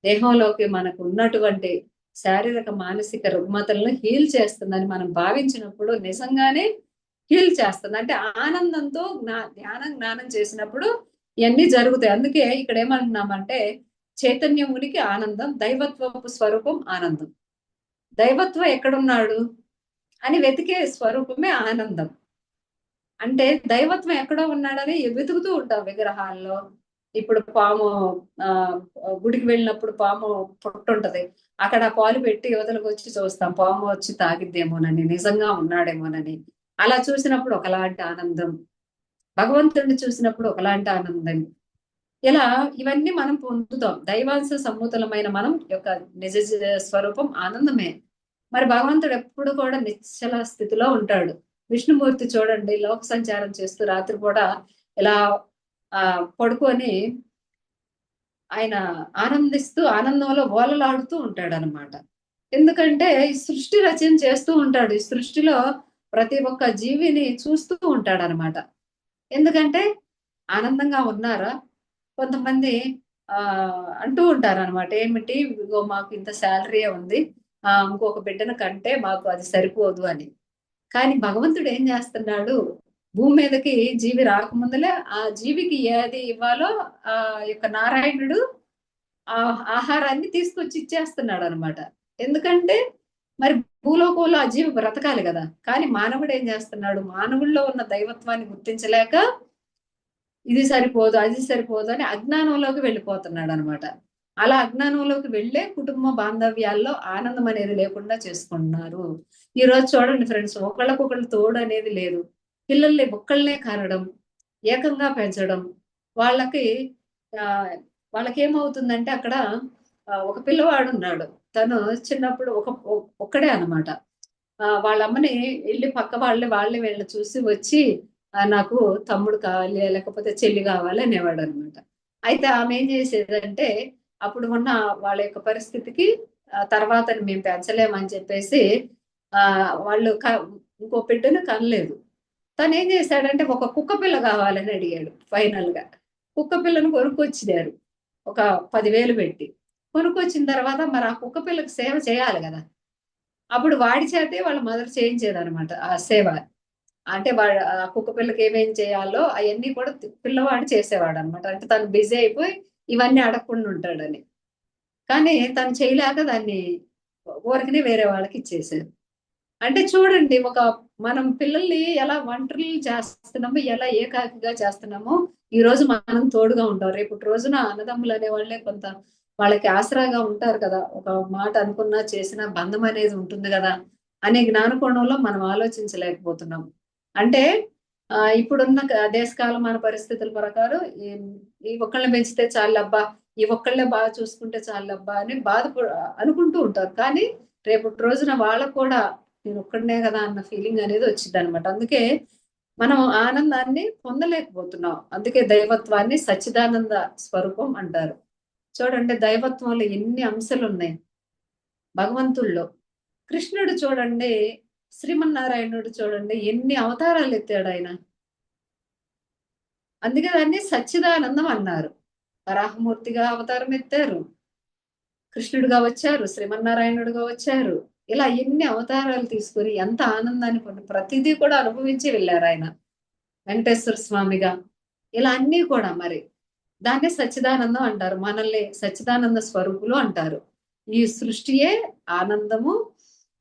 దేహంలోకి మనకు ఉన్నటువంటి శారీరక మానసిక రుగ్మతలను హీల్ చేస్తుందని మనం భావించినప్పుడు నిజంగానే హీల్ చేస్తుంది. అంటే ఆనందంతో జ్ఞానం చేసినప్పుడు ఇవన్నీ జరుగుతాయి. అందుకే ఇక్కడ ఏమంటున్నామంటే చైతన్యం ఉనికి ఆనందం, దైవత్వపు స్వరూపం ఆనందం. దైవత్వం ఎక్కడున్నాడు అని వెతికే స్వరూపమే ఆనందం. అంటే దైవత్వం ఎక్కడో ఉన్నాడని వెతుకుతూ ఉంటాం విగ్రహాల్లో. ఇప్పుడు పాము గుడికి వెళ్ళినప్పుడు పాము పుట్ట ఉంటది, అక్కడ పాలు పెట్టి యువతలకు వచ్చి చూస్తాం, పాము వచ్చి తాగిద్దేమోనని, నిజంగా ఉన్నాడేమోనని. అలా చూసినప్పుడు ఒకలాంటి ఆనందం, భగవంతుడిని చూసినప్పుడు ఒకలాంటి ఆనందం. ఇలా ఇవన్నీ మనం పొందుతాం. దైవాంశ సమ్మూతలమైన మనం యొక్క నిజ స్వరూపం ఆనందమే. మరి భగవంతుడు ఎప్పుడు కూడా నిశ్చల స్థితిలో ఉంటాడు. విష్ణుమూర్తి చూడండి, లోక సంచారం చేస్తూ రాత్రి కూడా ఇలా పడుకొని ఆయన ఆనందిస్తూ ఆనందంలో ఓలలాడుతూ ఉంటాడు అనమాట. ఎందుకంటే ఈ సృష్టి రచన చేస్తూ ఉంటాడు, ఈ సృష్టిలో ప్రతి ఒక్క జీవిని చూస్తూ ఉంటాడు అనమాట. ఎందుకంటే ఆనందంగా ఉన్నారా. కొంతమంది అంటూ ఉంటారు అనమాట, ఏమిటి ఇగో మాకు ఇంత శాలరీ ఉంది, ఇంకొక బిడ్డను కంటే మాకు అది సరిపోదు అని. కానీ భగవంతుడు ఏం చేస్తున్నాడు, భూమి మీదకి జీవి రాకముందులే ఆ జీవికి ఏది ఇవ్వాలో ఆ యొక్క నారాయణుడు ఆ ఆహారాన్ని తీసుకొచ్చి ఇచ్చేస్తున్నాడు అనమాట. ఎందుకంటే మరి భూలోకంలో ఆ జీవి బ్రతకాలి కదా. కానీ మానవుడు ఏం చేస్తున్నాడు, మానవుల్లో ఉన్న దైవత్వాన్ని గుర్తించలేక ఇది సరిపోదు, అది సరిపోదు అని అజ్ఞానంలోకి వెళ్ళిపోతున్నాడు అనమాట. అలా అజ్ఞానంలోకి వెళ్ళే కుటుంబ బాంధవ్యాల్లో ఆనందం అనేది లేకుండా చేసుకుంటున్నారు. ఈ రోజు చూడండి ఫ్రెండ్స్, ఒకళ్ళకొకళ్ళు తోడు అనేది లేదు. పిల్లల్ని ఒక్కళ్ళనే కనడం, ఏకంగా పెంచడం. వాళ్ళకి ఆహ్, వాళ్ళకేమవుతుందంటే అక్కడ ఒక పిల్లవాడున్నాడు. తను చిన్నప్పుడు ఒక్కడే అన్నమాట. వాళ్ళ అమ్మని ఎళ్లి పక్క వాళ్ళని వీళ్ళని చూసి వచ్చి నాకు తమ్ముడు కావాలి, లేకపోతే చెల్లి కావాలి అనేవాడన్నమాట. అయితే ఆమె ఏం చేసేదంటే అప్పుడు ఉన్న వాళ్ళ యొక్క పరిస్థితికి తర్వాత మేము పెంచలేమని చెప్పేసి వాళ్ళు ఇంకో బిడ్డను కనలేదు. తనేం చేశాడంటే ఒక కుక్క పిల్ల కావాలని అడిగాడు ఫైనల్‌గా. కుక్క పిల్లను కొనుక్కొచ్చినారు. ఒక 10,000 పెట్టి. కొనుక్కొచ్చిన తర్వాత మరి ఆ కుక్క పిల్లకి సేవ చేయాలి గదా! అప్పుడు వాడి చేతే వాళ్ళ మదర్ చేయించేదనమాట ఆ సేవ. అంటే ఆ కుక్క పిల్లకి ఏమేం చేయాలో అయన్నీ కూడా పిల్లవాడు చేసేవాడనమాట. అంటే తను బిజీ అయిపోయి ఇవన్నీ అడగకుండా ఉంటాడని. కానీ తను చేయలేక దాన్ని ఊరకనే వేరే వాళ్ళకిచ్చేసారు. అంటే చూడండి మనం పిల్లల్ని ఎలా ఒంటరిని చేస్తున్నామో, ఎలా ఏకాకిగా చేస్తున్నామో, ఈరోజు మనం తోడుగా ఉంటాం. రేపటి రోజున అన్నదమ్ములు అనేవాళ్ళే కొంత వాళ్ళకి ఆసరాగా ఉంటారు కదా! ఒక మాట అనుకున్నా, చేసినా బంధం అనేది ఉంటుంది గదా! అనే జ్ఞానకోణంలో మనం ఆలోచించలేకపోతున్నాం. అంటే ఇప్పుడున్న దేశ కాలమాన పరిస్థితుల ప్రకారం ఈ ఈ ఒక్కళ్ళని పెంచితే చాలబ్బా! ఈ ఒక్కళ్ళే బాగా చూసుకుంటే చాలబ్బా! అని అనుకుంటూ ఉంటారు. కానీ రేపటి రోజున వాళ్ళకి కూడా నేనొక్కడినే గదా! అన్న ఫీలింగ్ అనేది వచ్చిద్దనమాట. అందుకే మనం ఆనందాన్ని పొందలేకపోతున్నాం. అందుకే దైవత్వాన్ని సచ్చిదానంద స్వరూపం అంటారు. చూడండి దైవత్వంలో ఎన్ని అంశాలున్నాయి భగవంతుల్లో. కృష్ణుడు చూడండి, శ్రీమన్నారాయణుడు చూడండి ఎన్ని అవతారాలు ఎత్తాడాయన. అందుకే దాన్ని సచ్చిదానందం అన్నారు. వరాహమూర్తిగా అవతారం ఎత్తారు. కృష్ణుడుగా వచ్చారు, శ్రీమన్నారాయణుడుగా వచ్చారు. ఇలా ఎన్ని అవతారాలు తీసుకొని ఎంత ఆనందాన్ని ప్రతిదీ కూడా అనుభవించి వెళ్లారాయన. వెంకటేశ్వర స్వామిగా. ఇలా అన్నీ కూడా మరి. దాన్నే సచ్చిదానందం అంటారు. మనల్ని సచ్చిదానంద స్వరూపులు అంటారు. ఈ సృష్టియే ఆనందము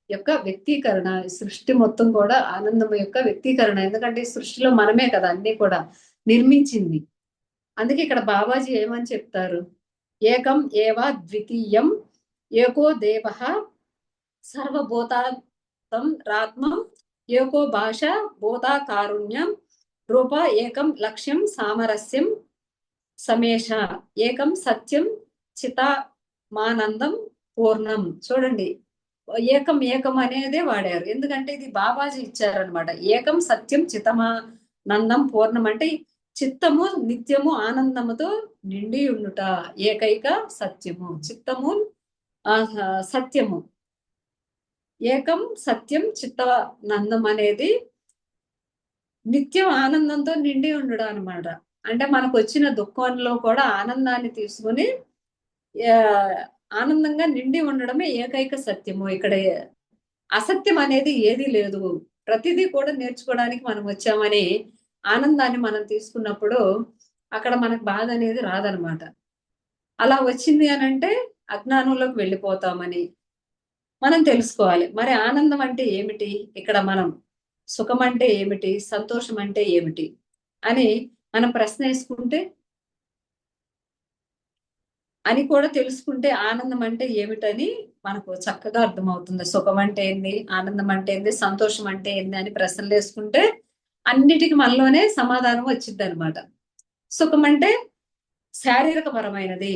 యొక్క వ్యక్తీకరణ. ఈ సృష్టి మొత్తం కూడా ఆనందం యొక్క వ్యక్తీకరణ. ఎందుకంటే ఈ సృష్టిలో మనమే కదా అన్నీ కూడా నిర్మించింది. అందుకే ఇక్కడ బాబాజీ ఏమని చెప్తారు? ఏకం ఏవ ద్వితీయం ఏకో దేవః సర్వభూతాత్మం రాత్మం ఏకో భాష భూతాకారుణ్యం రూప ఏకం లక్ష్యం సామరస్యం సమేష ఏకం సత్యం చితామానందం పూర్ణం. చూడండి ఏకం ఏకం అనేదే వాడారు. ఎందుకంటే ఇది బాబాజీ ఇచ్చారనమాట. ఏకం సత్యం చితమానందం పూర్ణం అంటే చిత్తము నిత్యము ఆనందముతో నిండి ఉండుట. ఏకైక సత్యము. చిత్తము సత్యము. ఏకం సత్యం చిత్తానందం అనేది నిత్యం ఆనందంతో నిండి ఉండడం అనమాట. అంటే మనకొచ్చిన దుఃఖంలో కూడా ఆనందాన్ని తీసుకొని ఆహ్, ఆనందంగా నిండి ఉండడమే ఏకైక సత్యము. ఇక్కడ అసత్యం అనేది ఏదీ లేదు. ప్రతిదీ కూడా నేర్చుకోవడానికి మనం వచ్చామని ఆనందాన్ని మనం తీసుకున్నప్పుడు అక్కడ మనకు బాధ అనేది రాదనమాట. అలా వచ్చింది అనంటే అజ్ఞానంలోకి వెళ్ళిపోతామని మనం తెలుసుకోవాలి. మరి ఆనందం అంటే ఏమిటి? ఇక్కడ మనం సుఖం అంటే ఏమిటి? సంతోషం అంటే ఏమిటి? అని మనం ప్రశ్నేసుకుంటే అని కూడా తెలుసుకుంటే ఆనందం అంటే ఏమిటని మనకు చక్కగా అర్థమవుతుంది. సుఖం అంటే ఏంది? ఆనందం అంటే ఏంది? సంతోషం అంటే ఏంది? అని ప్రశ్నలేసుకుంటే అన్నిటికి మనలోనే సమాధానం వచ్చిద్దనమాట. సుఖం అంటే శారీరక పరమైనది.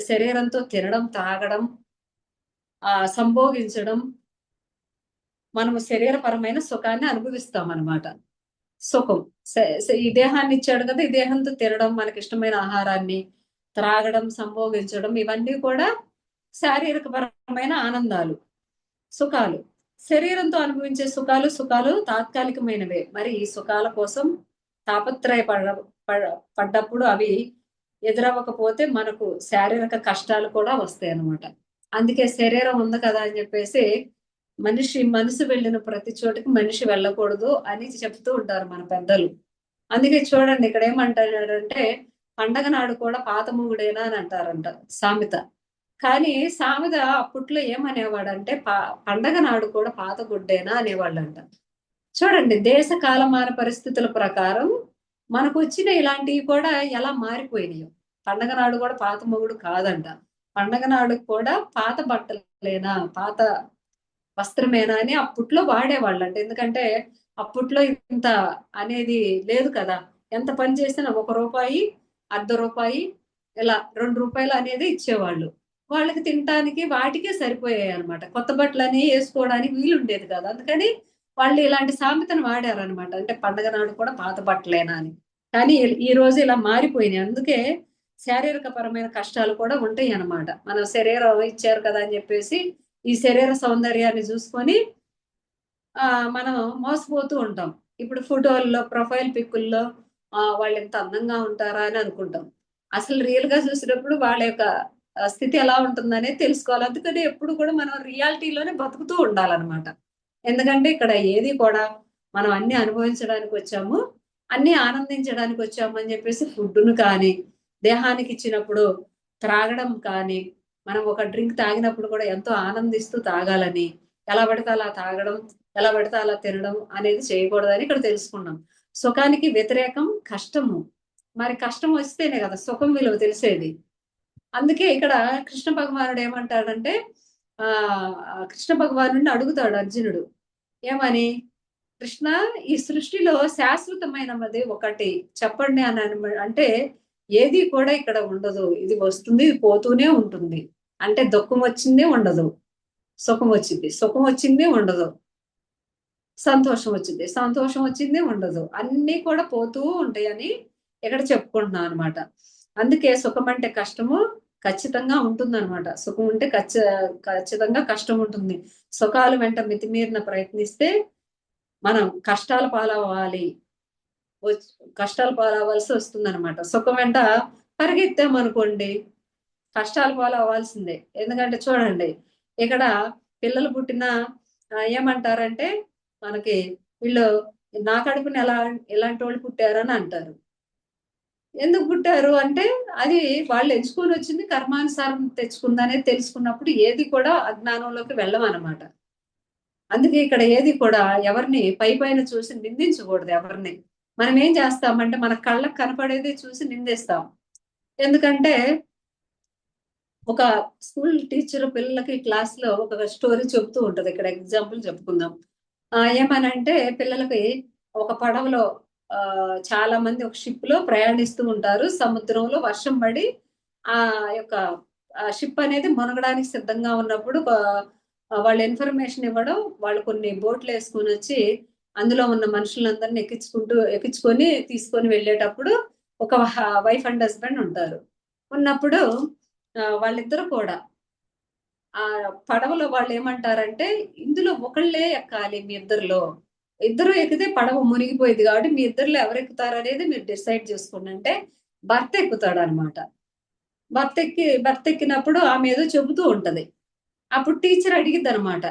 శరీరంతో తినడం, త్రాగడం, సంభోగించడం, మనము శరీరపరమైన సుఖాన్ని అనుభవిస్తామనమాట. సుఖం. ఈ దేహాన్ని ఇచ్చాడు కదా! ఈ దేహంతో తినడం, మనకిష్టమైన ఆహారాన్ని, త్రాగడం, సంభోగించడం ఇవన్నీ కూడా శారీరక పరమైన ఆనందాలు, సుఖాలు. శరీరంతో అనుభవించే సుఖాలు తాత్కాలికమైనవే. మరి ఈ సుఖాల కోసం తాపత్రయ పడ పడ పడ్డప్పుడు అవి ఎదురవ్వకపోతే మనకు శారీరక కష్టాలు కూడా వస్తాయన్నమాట. అందుకే శరీరం ఉంది కదా అని చెప్పేసి మనసు వెళ్ళిన ప్రతి చోటికి మనిషి వెళ్ళకూడదు అని చెప్తూ ఉంటారు మన పెద్దలు. అందుకే చూడండి ఇక్కడ ఏమంటాడంటే పండగ నాడు కూడా పాత మొగుడేనా అని అంటారంట సామెత. కానీ సామెత అప్పట్లో ఏమనేవాడంటే పండగ నాడు కూడా పాత గుడ్డేనా అనేవాళ్ళంట. చూడండి దేశ కాలమాన పరిస్థితుల ప్రకారం మనకొచ్చిన ఇలాంటివి కూడా ఎలా మారిపోయినాయో. పండగ నాడు కూడా పాత మొగుడు కాదంట. పండగ నాడు కూడా పాత బట్టలేనా, పాత వస్త్రమేనా అని అప్పట్లో వాడేవాళ్ళు అంట. ఎందుకంటే అప్పట్లో ఇంత అనేది లేదు కదా. ఎంత పని చేసినా ₹1, ₹0.50, ఇలా ₹2 అనేది ఇచ్చేవాళ్ళు. వాళ్ళకి తినటానికి వాటికే సరిపోయాయి అనమాట. కొత్త బట్టలని వేసుకోవడానికి వీలు ఉండేది కాదు. అందుకని వాళ్ళు ఇలాంటి సామెతను వాడారనమాట. అంటే పండగ నాడు కూడా పాత బట్టలేనా అని. కానీ ఈ రోజు ఇలా మారిపోయినాయి. అందుకే శారీరక పరమైన కష్టాలు కూడా ఉంటాయి అన్నమాట. మనం శరీరం ఇచ్చారు కదా అని చెప్పేసి ఈ శరీర సౌందర్యాన్ని చూసుకొని మనం మోసపోతూ ఉంటాం. ఇప్పుడు ఫోటోల్లో, ప్రొఫైల్ పిక్కుల్లో వాళ్ళు ఎంత అందంగా ఉంటారా అని అనుకుంటాం. అసలు రియల్ గా చూసినప్పుడు వాళ్ళ యొక్క స్థితి ఎలా ఉంటుందనేది తెలుసుకోవాలి. అందుకని ఎప్పుడు కూడా మనం రియాలిటీలోనే బతుకుతూ ఉండాలన్నమాట. ఎందుకంటే ఇక్కడ ఏది కూడా మనం అన్ని అనుభవించడానికి వచ్చాము, అన్ని ఆనందించడానికి వచ్చాము అని చెప్పేసి ఫుడ్‌ను కానీ, దేహానికి ఇచ్చినప్పుడు త్రాగడం కానీ, మనం ఒక డ్రింక్ తాగినప్పుడు కూడా ఎంతో ఆనందిస్తూ తాగాలని, ఎలా పడితే అలా తాగడం, ఎలా పడితే అలా తినడం అనేది చేయకూడదని ఇక్కడ తెలుసుకున్నాం. సుఖానికి వ్యతిరేకం కష్టము. మరి కష్టం వస్తేనే కదా సుఖం విలువ తెలిసేది. అందుకే ఇక్కడ కృష్ణ భగవానుడు ఏమంటాడంటే కృష్ణ భగవానుడిని అడుగుతాడు అర్జునుడు. ఏమని? కృష్ణ, ఈ సృష్టిలో శాశ్వతమైనది ఒకటి చెప్పండి అని అంటే ఏది కూడా ఇక్కడ ఉండదు. ఇది వస్తుంది, ఇది పోతూనే ఉంటుంది. అంటే దుఃఖం వచ్చిందే ఉండదు. సుఖం వచ్చింది. సుఖం వచ్చిందే ఉండదు. సంతోషం వచ్చింది. సంతోషం వచ్చిందే ఉండదు. అన్నీ కూడా పోతూ ఉంటాయని ఇక్కడ చెప్పుకుంటున్నాం అనమాట. అందుకే సుఖం అంటే కష్టము ఖచ్చితంగా ఉంటుందన్నమాట. సుఖం ఉంటే ఖచ్చితంగా కష్టం ఉంటుంది. సుఖాలు వెంట మితిమీరిన ప్రయత్నిస్తే మనం కష్టాల పాలవ్వాలి. కష్టాల పాలవ్వాల్సి వస్తుందన్నమాట. సుఖం వెంట పరిగెత్తామనుకోండి కష్టాల పాలవ్వాల్సిందే. ఎందుకంటే చూడండి ఇక్కడ పిల్లలు పుట్టిన ఏమంటారంటే మనకి వీళ్ళు నా కడుపున ఎలాంటి వాళ్ళు పుట్టారని అంటారు. ఎందుకు పుట్టారు అంటే అది వాళ్ళు ఎంచుకొని వచ్చింది కర్మానుసారం తెచ్చుకుందనేది తెలుసుకున్నప్పుడు ఏది కూడా అజ్ఞానంలోకి వెళ్ళమన్నమాట. అందుకే ఇక్కడ ఏది కూడా ఎవరిని పైపైన చూసి నిందించకూడదు ఎవరిని. మనం ఏం చేస్తామంటే మన కళ్ళకు కనపడేది చూసి నిందిస్తాం. ఎందుకంటే ఒక స్కూల్ టీచర్ పిల్లలకి క్లాస్‌లో ఒక స్టోరీ చెప్తూ ఉంటది. ఇక్కడ ఎగ్జాంపుల్ చెప్పుకుందాం. ఏమనంటే పిల్లలకి ఒక పడవలో చాలా మంది ఒక షిప్‌లో ప్రయాణిస్తూ ఉంటారు. సముద్రంలో వర్షం పడి ఆ యొక్క షిప్ అనేది మునగడానికి సిద్ధంగా ఉన్నప్పుడు వాళ్ళు ఇన్ఫర్మేషన్ ఇవ్వడం, వాళ్ళు కొన్ని బోట్‌లేసుకొనొచ్చి అందులో ఉన్న మనుషులందరిని ఎక్కించుకొని తీసుకొని వెళ్ళేటప్పుడు ఒక వైఫ్ అండ్ హస్బాండ్ ఉంటారు. ఉన్నప్పుడు వాళ్ళిద్దరూ కూడా పడవలో వాళ్ళేమంటారంటే, ఇందులో ఒకళ్ళే ఎక్కాలి మీ ఇద్దరిలో. ఇద్దరు ఎక్కితే పడవ మునిగిపోయిద్ది కాబట్టి మీ ఇద్దరిలో ఎవరెక్కుతారనేది మీరు డిసైడ్ చేసుకోండి అంటే భర్త ఎక్కుతాడనమాట. భర్త ఎక్కినప్పుడు ఆమె ఏదో చెబుతూ ఉంటది. అప్పుడు టీచర్ అడిగిద్దనమాట.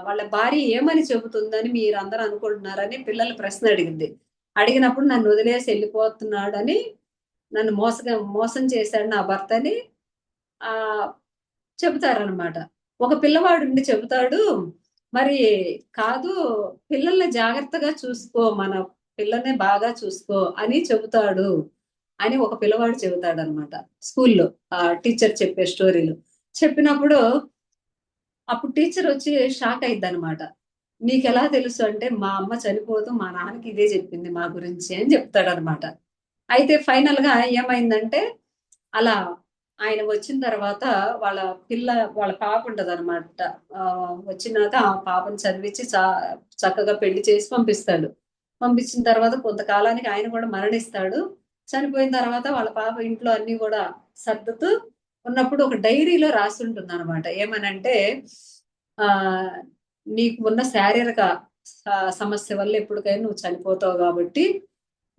వాళ్ళ భార్య ఏమని చెబుతుందని మీరందరూ అనుకుంటున్నారని పిల్లల ప్రశ్న అడిగిద్ది. అడిగినప్పుడు నన్ను వదిలేసి ఎళ్ళిపోతున్నాడని, నన్ను మోసం చేశాడు నా భర్తని ఆహ్, చెబుతారనమాట. ఒక పిల్లవాడుండి చెబుతాడు, మరి కాదు పిల్లల్ని జాగ్రత్తగా చూసుకో, మన పిల్లల్ని బాగా చూసుకో అని చెబుతాడు అని ఒక పిల్లవాడు చెబుతాడనమాట స్కూల్లో. టీచర్ చెప్పే స్టోరీలో. చెప్పినప్పుడు అప్పుడు టీచర్ వచ్చి షాక్ అయిద్దనమాట. "నీకెలా తెలుసు?" అంటే, "మా అమ్మ చనిపోతూ మా నాన్నకి ఇదే చెప్పింది మా గురించి" అని చెప్తాడనమాట. అయితే ఫైనల్‌గా ఏమైందంటే, అలా ఆయన వచ్చిన తర్వాత వాళ్ళ వాళ్ళ పాప ఉంటదనమాట. వచ్చినాక ఆ పాపని చదివిచ్చి చక్కగా పెళ్లి చేసి పంపిస్తాడు. పంపించిన తర్వాత కొంతకాలానికి ఆయన కూడా మరణిస్తాడు. చనిపోయిన తర్వాత వాళ్ళ పాప ఇంట్లో అన్నీ గూడా సర్దుతూ ఉన్నప్పుడు ఒక డైరీలో రాసుంటుందనమాట. ఏమనంటే ఆహ్, "నీకు ఉన్న శారీరక సమస్య వల్ల ఎప్పటికైనా నువ్వు చనిపోతావు గాబట్టి,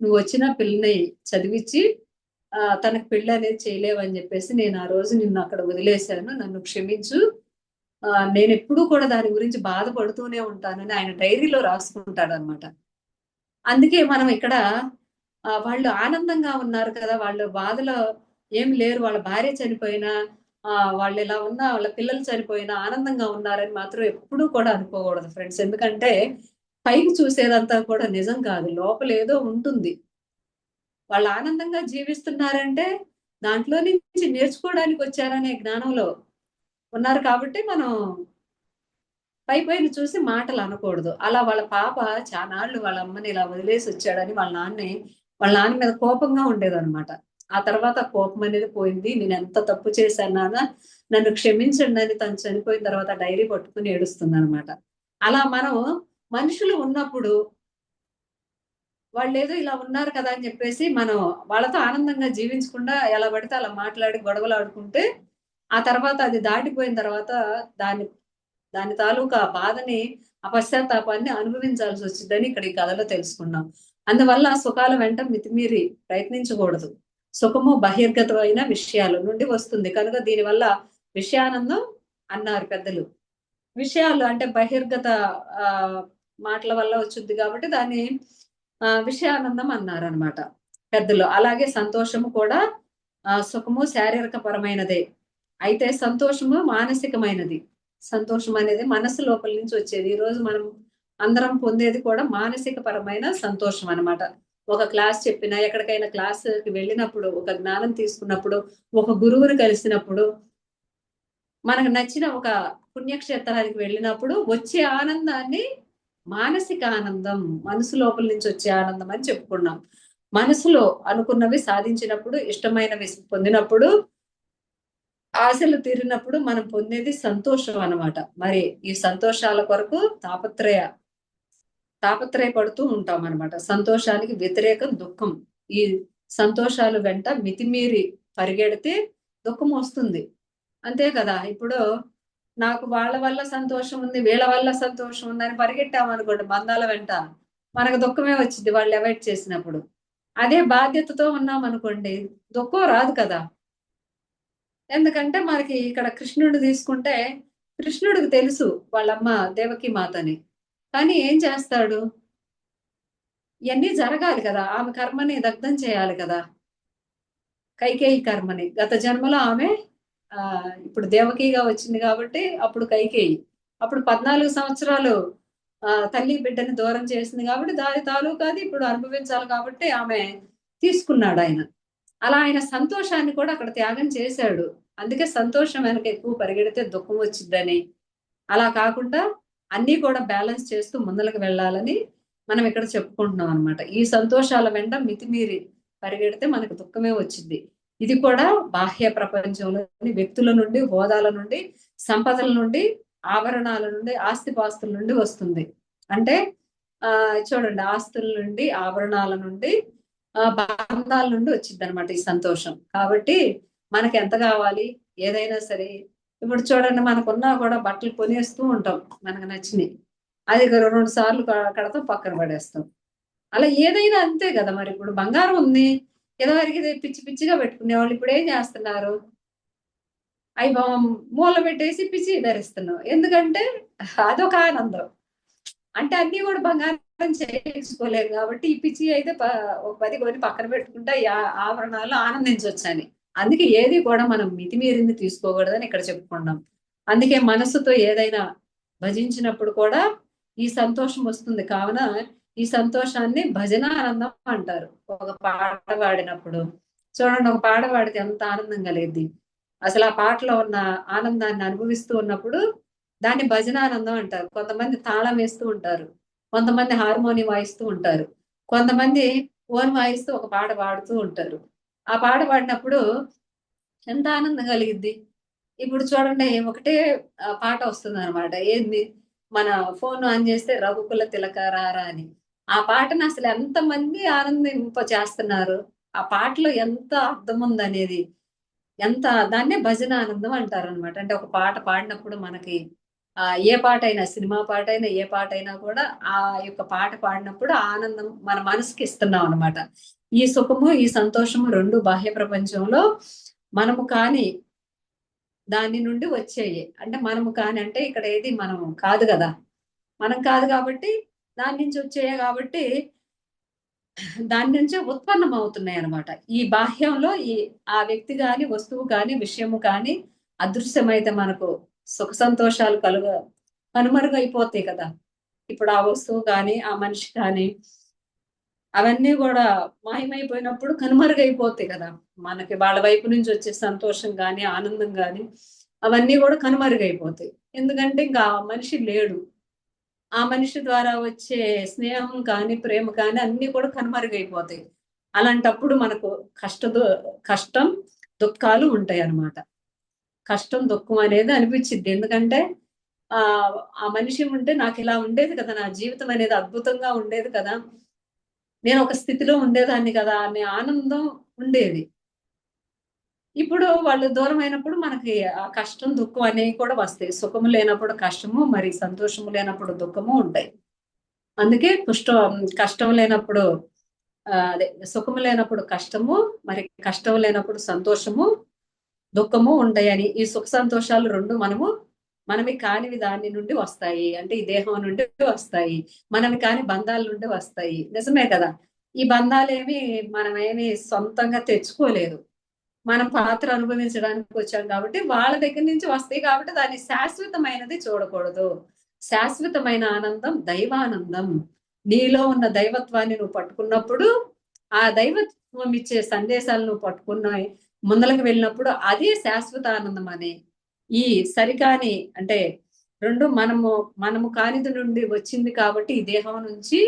నువ్వొచ్చిన పిల్లని చదివిచ్చి తనకి పెళ్లనేది చేయలేవని జెప్పేసి నేను ఆ రోజు నిన్నక్కడ వదిలేశాను. నన్ను క్షమించు. నేనెప్పుడూ కూడా దాని గురించి బాధపడుతూనే ఉంటానని" ఆయన డైరీలో రాసుకుంటాడనమాట. అందుకే మనం ఇక్కడ వాళ్ళు ఆనందంగా ఉన్నారు కదా! వాళ్ళు బాధలో ఏమి లేరు. వాళ్ళ భార్య చనిపోయినా, వాళ్ళిలా ఉన్నా, వాళ్ళ పిల్లలు చనిపోయినా ఆనందంగా ఉన్నారని మాత్రం ఎప్పుడూ కూడా అనుకోకూడదు ఫ్రెండ్స్. ఎందుకంటే పైకి చూసేదంతా కూడా నిజం కాదు. లోపల ఏదో ఉంటుంది. వాళ్ళు ఆనందంగా జీవిస్తున్నారంటే దాంట్లో నుంచి నేర్చుకోవడానికి వచ్చారనే జ్ఞానంలో ఉన్నారు కాబట్టి మనం పైన చూసి మాటలు అనకూడదు. అలా వాళ్ళ పాప చానాళ్ళు వాళ్ళ అమ్మని ఇలా వదిలేసి వచ్చాడని వాళ్ళ నాన్న మీద కోపంగా ఉండేదన్నమాట. ఆ తర్వాత కోపం అనేది పోయింది. నేను ఎంత తప్పు చేశాను నాన్న, నన్ను క్షమించండి అని తను చనిపోయిన తర్వాత డైరీ పట్టుకుని ఏడుస్తుందన్నమాట. అలా మనం మనుషులు ఉన్నప్పుడు వాళ్ళేదో ఇలా ఉన్నారు కదా అని చెప్పేసి మనం వాళ్ళతో ఆనందంగా జీవించకుండా ఎలా పడితే అలా మాట్లాడి గొడవలాడుకుంటే, ఆ తర్వాత అది దాటిపోయిన తర్వాత దాని దాని తాలూకా బాధని, ఆ పశ్చాత్తాపాన్ని అనుభవించాల్సి వచ్చిద్దని ఇక్కడ ఈ కథలో తెలుసుకున్నాం. అందువల్ల సుఖాల వెంట మితిమీరి ప్రయత్నించకూడదు. సుఖము బహిర్గతమైన విషయాల నుండి వస్తుంది. కనుక దీనివల్ల విషయానందం అన్నారు పెద్దలు. విషయాలు అంటే బహిర్గత ఆహ్, మాటల వల్ల వచ్చుద్ది కాబట్టి దాన్ని విషయానందం అన్నారనమాట పెద్దలు. అలాగే సంతోషము కూడా సుఖము శారీరక పరమైనదే. అయితే సంతోషము మానసికమైనది. సంతోషం అనేది మనసు లోపల నుంచి వచ్చేది. ఈరోజు మనం అందరం పొందేది కూడా మానసిక పరమైన సంతోషం అన్నమాట. ఒక క్లాస్ చెప్పినా, ఎక్కడికైనా క్లాస్‌కి వెళ్ళినప్పుడు, ఒక జ్ఞానం తీసుకున్నప్పుడు, ఒక గురువుని కలిసినప్పుడు, మనకు నచ్చిన ఒక పుణ్యక్షేత్రానికి వెళ్ళినప్పుడు వచ్చే ఆనందాన్ని మానసిక ఆనందం, మనసు లోపల నుంచి వచ్చే ఆనందం అని చెప్పుకున్నాం. మనసులో అనుకున్నవి సాధించినప్పుడు, ఇష్టమైనవి పొందినప్పుడు, ఆశలు తీరినప్పుడు మనం పొందేది సంతోషం అన్నమాట. మరి ఈ సంతోషాల కొరకు తాపత్రయపడుతూ ఉంటామన్నమాట. సంతోషానికి వ్యతిరేకం దుఃఖం. ఈ సంతోషాలు వెంట మితిమీరి పరిగెడితే దుఃఖం వస్తుంది. అంతే కదా! ఇప్పుడు నాకు వాళ్ళ వల్ల సంతోషం ఉంది, వీళ్ళ వల్ల సంతోషం ఉందని పరిగెట్టామనుకోండి బంధాల వెంట, మనకు దుఃఖమే వచ్చిద్ది వాళ్ళు అవాయిడ్ చేసినప్పుడు. అదే బాధ్యతతో ఉన్నామనుకోండి, దుఃఖం రాదు కదా! ఎందుకంటే మనకి ఇక్కడ కృష్ణుడిని తీసుకుంటే, కృష్ణుడికి తెలుసు వాళ్ళమ్మ దేవకీ మాతని. కానీ ఏం చేస్తాడు? ఇయన్నీ జరగాలి కదా! ఆమె కర్మని దగ్ధం చేయాలి కదా! కైకేయి కర్మని. గత జన్మలో ఆమె ఇప్పుడు దేవకిగా వచ్చింది కాబట్టి అప్పుడు కైకేయి. అప్పుడు 14 సంవత్సరాలు తల్లి బిడ్డని దూరం చేసింది కాబట్టి దాని తాలూకాది ఇప్పుడు అనుభవించాలి కాబట్టి ఆమె తీసుకున్నాడాయన. అలా ఆయన సంతోషాన్ని కూడా అక్కడ త్యాగం చేశాడు. అందుకే సంతోషం వెనక ఎక్కువ పరిగెడితే దుఃఖం వచ్చిద్దని. అలా కాకుండా అన్నీ కూడా బ్యాలెన్స్ చేస్తూ ముందలకి వెళ్ళాలని మనం ఇక్కడ చెప్పుకుంటున్నాం అన్నమాట. ఈ సంతోషాల వెంట మితిమీరి పరిగెడితే మనకు దుఃఖమే వచ్చిద్ది. ఇది కూడా బాహ్య ప్రపంచంలోని వ్యక్తుల నుండి, హోదాల నుండి, సంపదల నుండి, ఆభరణాల నుండి, ఆస్తిపాస్తుల నుండి వస్తుంది. అంటే చూడండి ఆస్తుల నుండి, ఆభరణాల నుండి, బంధాల నుండి వచ్చిద్దనమాట ఈ సంతోషం. కాబట్టి మనకెంత గావాలి? ఏదైనా సరే ఇప్పుడు చూడండి మనకున్నా కూడా బట్టలు కొనేస్తూ ఉంటాం మనకు నచ్చినియి. అది 2 సార్లు కడతాం పక్కన పడేస్తాం. అలా ఏదైనా అంతే గదా! మరిప్పుడు బంగారం ఉంది. ఇదివరకిది పిచ్చి పిచ్చిగా పెట్టుకునేవాళ్ళు. ఇప్పుడేం జేస్తున్నారు? అయి మూల పెట్టేసి పిచ్చియి ధరిస్తున్నాం. ఎందుకంటే అదొక ఆనందం. అంటే అన్నీ గూడా బంగారం చేయించుకోలేము గాబట్టి, ఈ పిచ్చియి అయితే ఒక 10 కొని పక్కన పెట్టుకుంటే ఈ ఆభరణాలు ఆనందించొచ్చని. అందుకే ఏది కూడా మనం మితిమీరింది తీసుకోకూడదని ఇక్కడ చెప్పుకున్నాం. అందుకే మనస్సుతో ఏదైనా భజించినప్పుడు కూడా ఈ సంతోషం వస్తుంది. కావున ఈ సంతోషాన్ని భజనానందం అంటారు. ఒక పాట పాడినప్పుడు. చూడండి ఒక పాట పాడితే ఎంత ఆనందం కలిగిద్ది. అసలు ఆ పాటలో ఉన్న ఆనందాన్ని అనుభవిస్తూ ఉన్నప్పుడు దాన్ని భజనానందం అంటారు. కొంతమంది తాళం వేస్తూ ఉంటారు. కొంతమంది హార్మోనియం వాయిస్తూ ఉంటారు. కొంతమంది ఓన్ వాయిస్తూ ఒక పాట పాడుతూ ఉంటారు. ఆ పాట పాడినప్పుడు ఎంత ఆనందం కలిగిద్ది. ఇప్పుడు చూడండి ఒకటే పాట వస్తుందనమాట. ఏంది మన ఫోన్ ఆన్ చేస్తే 'రఘుకుల తిలక రారా' అని. ఆ పాటని అసలు ఎంతమంది ఆనందింప చేస్తున్నారు. ఆ పాటలో ఎంత అర్థం ఉందనేది. ఎంత దాన్నే భజన ఆనందం అంటారనమాట. అంటే ఒక పాట పాడినప్పుడు మనకి ఏ పాటైనా సినిమా పాటైనా, ఏ పాటైనా కూడా ఆ యొక్క పాట పాడినప్పుడు ఆ ఆనందం మన మనసుకి ఇస్తున్నాం అనమాట. ఈ సుఖము, ఈ సంతోషము 2 బాహ్య ప్రపంచంలో మనము కాని దాని నుండి వచ్చేయి. అంటే మనము కాని అంటే ఇక్కడ ఏది మనం కాదు గదా! మనం కాదు గాబట్టి దాని నుంచి వచ్చేయే గాబట్టి దాని నుంచే ఉత్పన్నమవుతున్నాయన్నమాట. ఈ బాహ్యంలో ఆ వ్యక్తి గాని, వస్తువు కానీ, విషయము కానీ అదృశ్యమైతే మనకు సుఖ సంతోషాలు కనుమరుగైపోతాయి కదా! ఇప్పుడు ఆ వస్తువు కానీ, ఆ మనిషి కానీ అవన్నీ కూడా మాయమైపోయినప్పుడు కనుమరుగైపోతాయి కదా. మనకి వాళ్ళ వైపు నుంచి వచ్చే సంతోషం గాని, ఆనందం గాని అవన్నీ కూడా కనుమరుగైపోతాయి. ఎందుకంటే ఇంకా ఆ మనిషి లేడు. ఆ మనిషి ద్వారా వచ్చే స్నేహం కానీ, ప్రేమ కానీ అన్నీ కూడా కనుమరుగైపోతాయి. అలాంటప్పుడు మనకు కష్టం, దుఃఖాలు ఉంటాయన్నమాట. కష్టం, దుఃఖం అనేది అనిపిచ్చిద్ది. ఎందుకంటే ఆ మనిషి ఉంటే నాకిలా ఉండేది కదా! నా జీవితం అనేది అద్భుతంగా ఉండేది కదా! నేను ఒక స్థితిలో ఉండేదాన్ని కదా! అనే ఆనందం ఉండేది. ఇప్పుడు వాళ్ళు దూరమైనప్పుడు మనకి ఆ కష్టం, దుఃఖం అనేవి కూడా వస్తాయి. సుఖము లేనప్పుడు కష్టము, మరి సంతోషము లేనప్పుడు దుఃఖము ఉంటాయి. అందుకే కష్టం లేనప్పుడు అదే సుఖము లేనప్పుడు కష్టము, మరి కష్టం లేనప్పుడు సంతోషము, దుఃఖము ఉంటాయని. ఈ సుఖ సంతోషాలు 2 మనవి కానివి దాని నుండి వస్తాయి. అంటే ఈ దేహం నుండి వస్తాయి. మనవి కాని బంధాల నుండి వస్తాయి. నిజమే కదా! ఈ బంధాలేమి మనమేమి సొంతంగా తెచ్చుకోలేదు. మనం పాత్ర అనుభవించడానికి వచ్చాం కాబట్టి, వాళ్ళ దగ్గర నుంచి వస్తాయి కాబట్టి దాన్ని శాశ్వతమైనది చూడకూడదు. శాశ్వతమైన ఆనందం దైవానందం. నీలో ఉన్న దైవత్వాన్ని నువ్వు పట్టుకున్నప్పుడు, ఆ దైవత్వం ఇచ్చే సందేశాలు నువ్వు పట్టుకున్నాయి ముందలకి వెళ్ళినప్పుడు అదే శాశ్వత ఆనందం అని. ఈ సరికాని అంటే 2 మనము కానిది నుండి వచ్చింది కాబట్టి ఈ దేహం నుంచి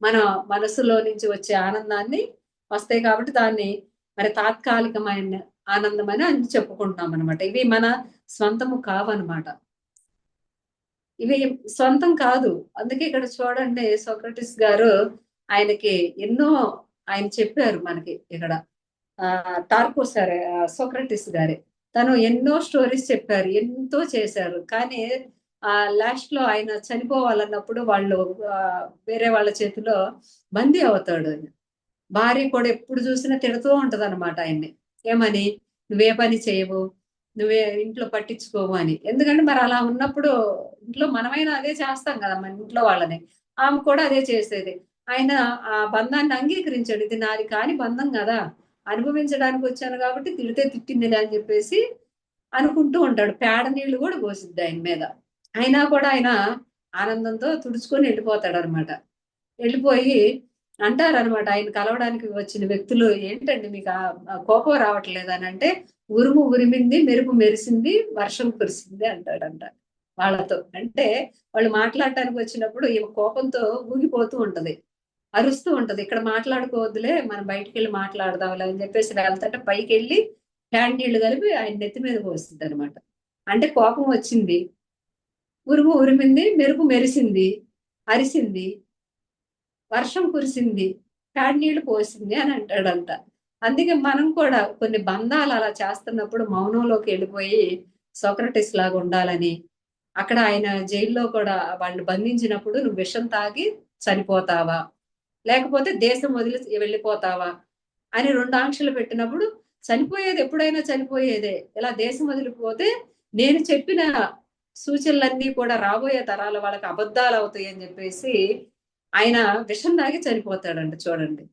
మన మనసులో నుంచి వచ్చే ఆనందాన్ని వస్తాయి కాబట్టి దాన్ని మరి తాత్కాలికమైన ఆనందం అని చెప్పుకుంటున్నాం అనమాట. ఇవి మన స్వంతము కావనమాట. ఇవి సొంతం కాదు. అందుకే ఇక్కడ చూడండి సోక్రటీస్ గారు ఆయనకి ఎన్నో ఆయన చెప్పారు మనకి ఇక్కడ. సోక్రటీస్ గారే. తను ఎన్నో స్టోరీస్ చెప్పారు. ఎంతో చేశారు. కానీ లాస్ట్ లో ఆయన చనిపోవాలన్నప్పుడు వాళ్ళు వేరే వాళ్ళ చేతిలో బందీ అవుతాడు ఆయన. భార్య కూడా ఎప్పుడు చూసినా తిడుతూ ఉంటదన్నమాట ఆయన్ని. ఏమని? "నువ్వే పని చేయవు. నువ్వే ఇంట్లో పట్టించుకోవు" అని. ఎందుకంటే మరి అలా ఉన్నప్పుడు ఇంట్లో మనమైనా అదే చేస్తాం కదా! మన ఇంట్లో వాళ్ళని. ఆమె కూడా అదే చేసేది. ఆయన ఆ బంధాన్ని అంగీకరించాడు. ఇది నాది కాని బంధం గదా! అనుభవించడానికి వచ్చాను కాబట్టి తిడితే తిట్టిందిలే అని చెప్పేసి అనుకుంటూ ఉంటాడు. పేడ నీళ్లు గూడా పోసిద్ది ఆయన మీద. అయినా కూడా ఆయన ఆనందంతో తుడుచుకొని వెళ్ళిపోతాడనమాట. వెళ్ళిపోయి అంటారనమాట ఆయన కలవడానికి వచ్చిన వ్యక్తులు, "ఏంటండి మీకు కోపం రావట్లేదా?" అనంటే, "ఉరుము ఉరిమింది, మెరుపు మెరిసింది, వర్షం కురిసింది" అంటాడంట వాళ్ళతో. అంటే వాళ్ళు మాట్లాడటానికి వచ్చినప్పుడు ఈమె కోపంతో ఊగిపోతూ ఉంటది. అరుస్తూ ఉంటది. "ఇక్కడ మాట్లాడుకోవద్దులే, మనం బయటికెళ్ళి మాట్లాడదాంలే" అని చెప్పేసి వెళ్తుంటే పైకెళ్ళి ఫ్యాన్ నీళ్లు కలిపి ఆయన నెత్తి మీద పోసిద్దనమాట. అంటే కోపం వచ్చింది. ఉరుము ఉరిమింది, మెరుపు మెరిసింది, అరిసింది. వర్షం కురిసింది. నీళ్లు పోసింది అని అంటాడంట. అందుకే మనం కూడా కొన్ని బంధాలు అలా చేస్తున్నప్పుడు మౌనంలోకి వెళ్ళిపోయి సోక్రటీస్ లాగా ఉండాలని, అక్కడ ఆయన జైల్లో కూడా వాళ్ళు బంధించినప్పుడు నువ్వు విషం తాగి చనిపోతావా? లేకపోతే దేశం వదిలి వెళ్ళిపోతావా? అని 2 ఆంక్షలు పెట్టినప్పుడు చనిపోయేది ఎప్పుడైనా చనిపోయేదే. ఇలా దేశం వదిలిపోతే నేను చెప్పిన సూచనలన్నీ కూడా రాబోయే తరాల వాళ్ళకి అబద్ధాలవుతాయి అని చెప్పేసి ఆయన విషం తాగి చనిపోతాడంట చూడండి.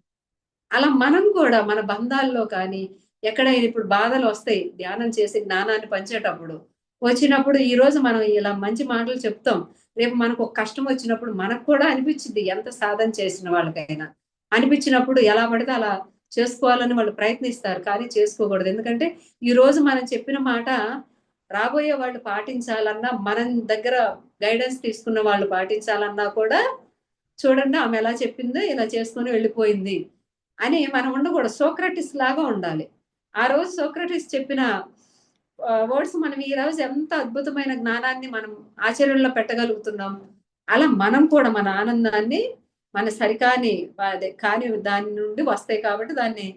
అలా మనం కూడా మన బంధాల్లో కానీ, ఎక్కడైనా ఇప్పుడు బాధలొస్తాయి ధ్యానం చేసి జ్ఞానాన్ని పంచేటప్పుడు. వచ్చినప్పుడు ఈరోజు మనం ఇలా మంచి మాటలు చెప్తాం. రేపు మనకు ఒక కష్టం వచ్చినప్పుడు మనకు కూడా అనిపిచ్చిద్ది ఎంత సాధన చేసిన వాళ్ళకైనా. అనిపించినప్పుడు ఎలా పడితే అలా చేసుకోవాలని వాళ్ళు ప్రయత్నిస్తారు. కానీ చేసుకోకూడదు. ఎందుకంటే ఈరోజు మనం చెప్పిన మాట రాబోయే వాళ్ళు పాటించాలన్నా, మనం దగ్గర గైడెన్స్ తీసుకున్న వాళ్ళు పాటించాలన్నా కూడా చూడండి ఆమె ఎలా చెప్పిందో ఇలా చేసుకొని వెళ్ళిపోయింది అని మనం ఉండకూడదు. సోక్రటిస్ లాగా ఉండాలి. ఆ రోజు సోక్రటిస్ చెప్పిన వర్డ్స్ మనం ఈ రోజు ఎంత అద్భుతమైన జ్ఞానాన్ని మనం ఆచరణలో పెట్టగలుగుతున్నాం. అలా మనం కూడా మన ఆనందాన్ని మన సరికాని అదే కాని దాని నుండి వస్తాయి కాబట్టి దాన్ని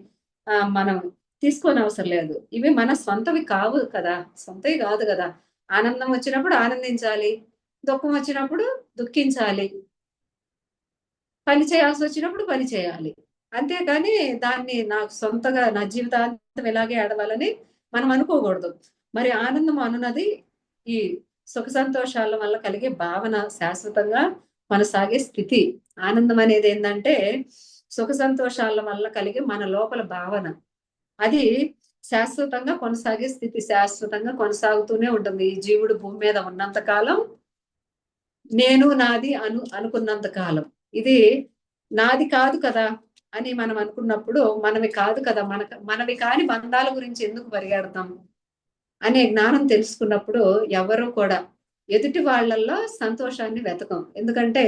మనం తీసుకోనవసరం లేదు. ఇవి మన స్వంతవి కావు కదా! సొంతవి కాదు గదా! ఆనందం వచ్చినప్పుడు ఆనందించాలి. దుఃఖం వచ్చినప్పుడు దుఃఖించాలి. పని చేయాల్సొచ్చినప్పుడు పని చేయాలి. అంతేగాని దాన్ని నాకు సొంతగా నా జీవితాంతం ఇలాగే ఏడవాలని మనం అనుకోకూడదు. మరి ఆనందం అనున్నది ఈ సుఖ సంతోషాల వల్ల కలిగే భావన శాశ్వతంగా కొనసాగే స్థితి. ఆనందం అనేదేందంటే సుఖ సంతోషాల వల్ల కలిగే మన లోపల భావన. అది శాశ్వతంగా కొనసాగే స్థితి. శాశ్వతంగా కొనసాగుతూనే ఉంటుంది. ఈ జీవుడు భూమి మీద ఉన్నంత కాలం నేను నాది అనుకున్నంత కాలం. ఇది నాది కాదు కదా! అని మనం అనుకున్నప్పుడు మనవి కాదు కదా, మనవి కాని బంధాల గురించి ఎందుకు పరిగెడతాం అనే జ్ఞానం తెలుసుకున్నప్పుడు ఎవరు కూడా ఎదుటి వాళ్ళల్లో సంతోషాన్ని వెతకం. ఎందుకంటే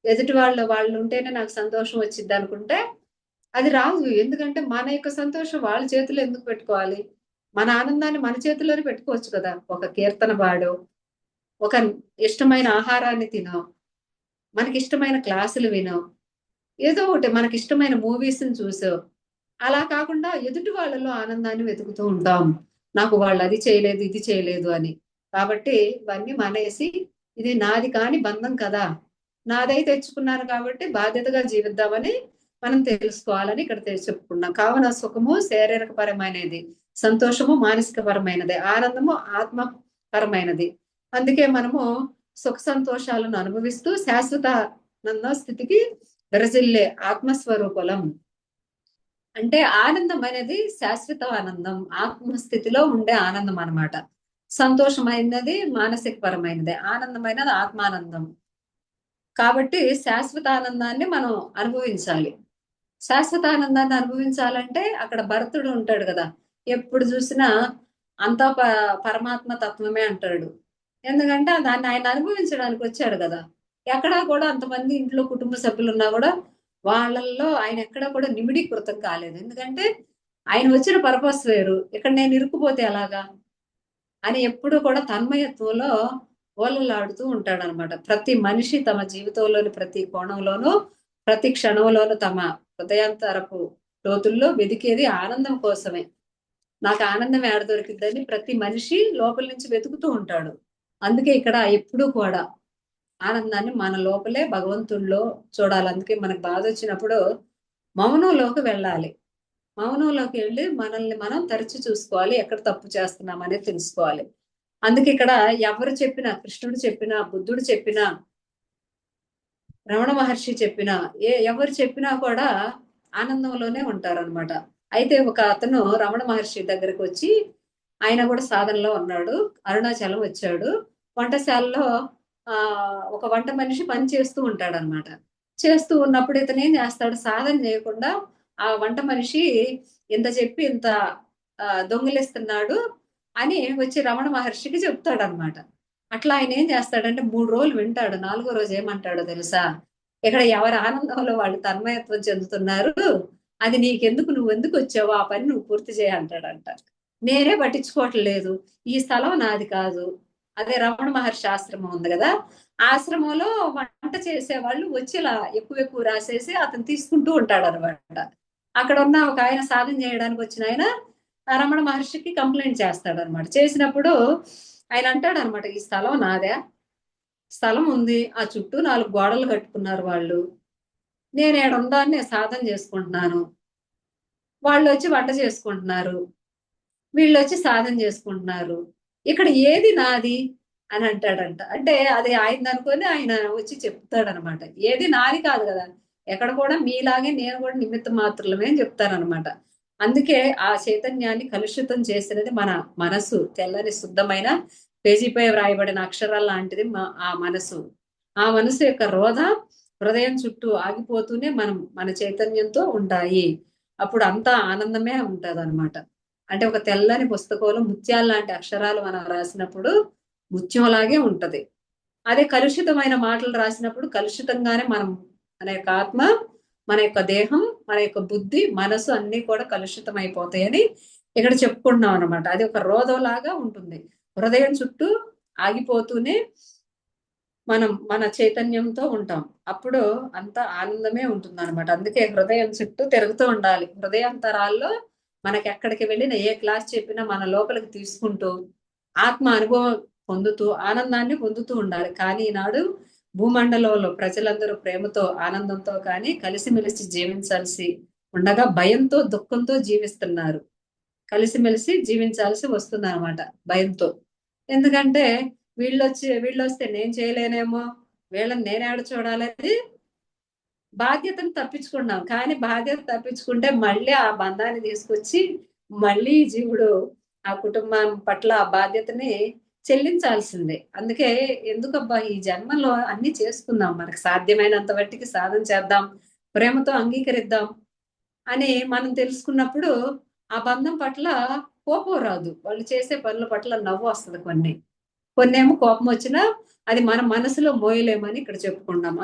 ఎదుటి వాళ్ళు ఉంటేనే నాకు సంతోషం వచ్చింది అనుకుంటే అది రాదు. ఎందుకంటే మన యొక్క సంతోషం వాళ్ళ చేతిలో ఎందుకు పెట్టుకోవాలి? మన ఆనందాన్ని మన చేతిలోనే పెట్టుకోవచ్చు కదా. ఒక కీర్తన పాడో, ఒక ఇష్టమైన ఆహారాన్ని తినో, మనకి ఇష్టమైన క్లాసులు వినో, ఏదో ఒకటి మనకి ఇష్టమైన మూవీస్ని చూసో, అలా కాకుండా ఎదుటి వాళ్ళలో ఆనందాన్ని వెతుకుతూ ఉంటాం. నాకు వాళ్ళు అది చేయలేదు, ఇది చేయలేదు అని. కాబట్టి ఇవన్నీ మానేసి ఇది నాది కాని బంధం కదా, నాదై తెచ్చుకున్నాను కాబట్టి బాధ్యతగా జీవిద్దామని మనం తెలుసుకోవాలని ఇక్కడ చెప్పుకున్నాం. కావున సుఖము శారీరక పరమైనది, సంతోషము మానసిక పరమైనది, ఆనందము ఆత్మపరమైనది. అందుకే మనము సుఖ సంతోషాలను అనుభవిస్తూ శాశ్వత ఆనంద స్థితికి విరజిల్లే ఆత్మస్వరూపలం. అంటే ఆనందం అనేది శాశ్వత ఆనందం, ఆత్మస్థితిలో ఉండే ఆనందం అన్నమాట. సంతోషమైనది మానసిక పరమైనది, ఆనందమైనది ఆత్మానందం. కాబట్టి శాశ్వత ఆనందాన్ని మనం అనుభవించాలి. శాశ్వత ఆనందాన్ని అనుభవించాలంటే అక్కడ భరతుడు ఉంటాడు కదా, ఎప్పుడు చూసినా అంతా పరమాత్మ తత్వమే అంటాడు. ఎందుకంటే దాన్ని ఆయన అనుభవించడానికి వచ్చాడు కదా. ఎక్కడా కూడా అంతమంది ఇంట్లో కుటుంబ సభ్యులు ఉన్నా కూడా వాళ్ళల్లో ఆయన ఎక్కడా కూడా నిమిడీకృతం కాలేదు. ఎందుకంటే ఆయన వచ్చిన పర్పస్ వేరు, ఇక్కడ నేను ఇరుక్కుపోతే ఎలాగా అని ఎప్పుడు కూడా తన్మయత్వంలో ఓలలాడుతూ ఉంటాడనమాట. ప్రతి మనిషి తమ జీవితంలోని ప్రతి కోణంలోనూ ప్రతి క్షణంలోనూ తమ హృదయాంతరపు లోతుల్లో వెదికేది ఆనందం కోసమే. నాకు ఆనందం ఏడ దొరికిద్దని ప్రతి మనిషి లోపల నుంచి వెతుకుతూ ఉంటాడు. అందుకే ఇక్కడ ఎప్పుడూ కూడా ఆనందాన్ని మన లోపలే భగవంతుల్లో చూడాలి. అందుకే మనకు బాధ వచ్చినప్పుడు మౌనంలోకి వెళ్ళాలి. మౌనంలోకి వెళ్ళి మనల్ని మనం తరచి చూసుకోవాలి, ఎక్కడ తప్పు చేస్తున్నాం అనేది తెలుసుకోవాలి. అందుకే ఇక్కడ ఎవరు చెప్పినా, కృష్ణుడు చెప్పినా, బుద్ధుడు చెప్పినా, రమణ మహర్షి చెప్పినా, ఎవరు చెప్పినా కూడా ఆనందంలోనే ఉంటారనమాట. అయితే ఒక అతను రమణ మహర్షి దగ్గరకు వచ్చి, ఆయన కూడా సాధనలో ఉన్నాడు, అరుణాచలం వచ్చాడు. వంటశాలలో ఒక వంట మనిషి పని చేస్తూ ఉంటాడనమాట. చేస్తూ ఉన్నప్పుడు ఇతను ఏం చేస్తాడు, సాధన చేయకుండా ఆ వంట మనిషి ఇంత చెప్పి ఇంత దొంగిలిస్తున్నాడు అని వచ్చి రమణ మహర్షికి చెప్తాడనమాట. అట్లా ఆయన ఏం చేస్తాడంటే 3 రోజులు వింటాడు. 4గో రోజు ఏమంటాడో తెలుసా, ఇక్కడ ఎవరి ఆనందంలో వాళ్ళు తన్మయత్వం చెందుతున్నారు, అది నీకెందుకు, నువ్వు ఎందుకు వచ్చావు, ఆ పని నువ్వు పూర్తి చేయ అంటాడంట. నేనే పట్టించుకోవట్లేదు, ఈ స్థలం నాది కాదు. అదే రమణ మహర్షి ఆశ్రమం ఉంది కదా, ఆశ్రమంలో వంట చేసే వాళ్ళు వచ్చి ఇలా ఎక్కువ ఎక్కువ రాసేసి అతను తీసుకుంటూ ఉంటాడు అనమాట. అక్కడ ఉన్న ఒక ఆయన సాధన చేయడానికి వచ్చిన ఆయన రమణ మహర్షికి కంప్లైంట్ చేస్తాడు అనమాట. చేసినప్పుడు ఆయన అంటాడు అనమాట, ఈ స్థలం నాదే, స్థలం ఉంది, ఆ చుట్టూ 4 గోడలు కట్టుకున్నారు వాళ్ళు, నేను ఏడుందాన్ని నేను సాధన చేసుకుంటున్నాను, వాళ్ళు వచ్చి వంట చేసుకుంటున్నారు, వీళ్ళు వచ్చి సాధన చేసుకుంటున్నారు, ఇక్కడ ఏది నాది అని అంటాడంట. అంటే అది ఆయన అనుకొని ఆయన వచ్చి చెప్తాడనమాట. ఏది నాది కాదు కదా, ఎక్కడ కూడా మీలాగే నేను కూడా నిమిత్త మాత్రమే అని చెప్తారనమాట. అందుకే ఆ చైతన్యాన్ని కలుషితం చేసినది మన మనసు. తెల్లని శుద్ధమైన పేజీపై వ్రాయబడిన అక్షరాల లాంటిది ఆ మనసు. ఆ మనసు యొక్క రోధ హృదయం చుట్టూ ఆగిపోతూనే మనం మన చైతన్యంతో ఉంటాయి. అప్పుడు అంతా ఆనందమే ఉంటది అనమాట. అంటే ఒక తెల్లని పుస్తకంలో ముత్యాలు లాంటి అక్షరాలు మనం రాసినప్పుడు ముత్యంలాగే ఉంటది. అదే కలుషితమైన మాటలు రాసినప్పుడు కలుషితంగానే మన యొక్క ఆత్మ, మన యొక్క దేహం, మన యొక్క బుద్ధి, మనసు అన్ని కూడా కలుషితం అయిపోతాయని ఇక్కడ చెప్పుకుంటున్నాం అనమాట. అది ఒక రోధంలాగా ఉంటుంది. హృదయం చుట్టూ ఆగిపోతూనే మనం మన చైతన్యంతో ఉంటాం. అప్పుడు అంత ఆనందమే ఉంటుంది అనమాట. అందుకే హృదయం చుట్టూ తిరుగుతూ ఉండాలి. హృదయాంతరాల్లో మనకి ఎక్కడికి వెళ్ళినా, ఏ క్లాస్ చెప్పినా మన లోపలికి తీసుకుంటూ ఆత్మ అనుభవం పొందుతూ ఆనందాన్ని పొందుతూ ఉండాలి. కానీ ఈనాడు భూమండలంలో ప్రజలందరూ ప్రేమతో ఆనందంతో కానీ కలిసిమెలిసి జీవించాల్సి ఉండగా భయంతో దుఃఖంతో జీవిస్తున్నారు. కలిసిమెలిసి జీవించాల్సి వస్తుంది అనమాట భయంతో. ఎందుకంటే వీళ్ళొస్తే నేను చేయలేనేమో, వీళ్ళని నేనేడ చూడాలని బాధ్యతను తప్పించుకున్నాం. కానీ బాధ్యత తప్పించుకుంటే మళ్ళీ ఆ బంధాన్ని తీసుకొచ్చి మళ్ళీ జీవుడు ఆ కుటుంబం పట్ల ఆ బాధ్యతని చెల్లించాల్సిందే. అందుకే ఎందుకబ్బా ఈ జన్మలో అన్ని చేసుకుందాం, మనకు సాధ్యమైనంత మట్టికి సాధన చేద్దాం, ప్రేమతో అంగీకరిద్దాం. అని మనం తెలుసుకున్నప్పుడు ఆ బంధం పట్ల కోపం రాదు. వాళ్ళు చేసే పనుల పట్ల నవ్వు వస్తుంది కొన్ని. కొన్నేమో కోపం వచ్చినా అది మన మనసులో మోయలేమని ఇక్కడ చెప్పుకున్నాం.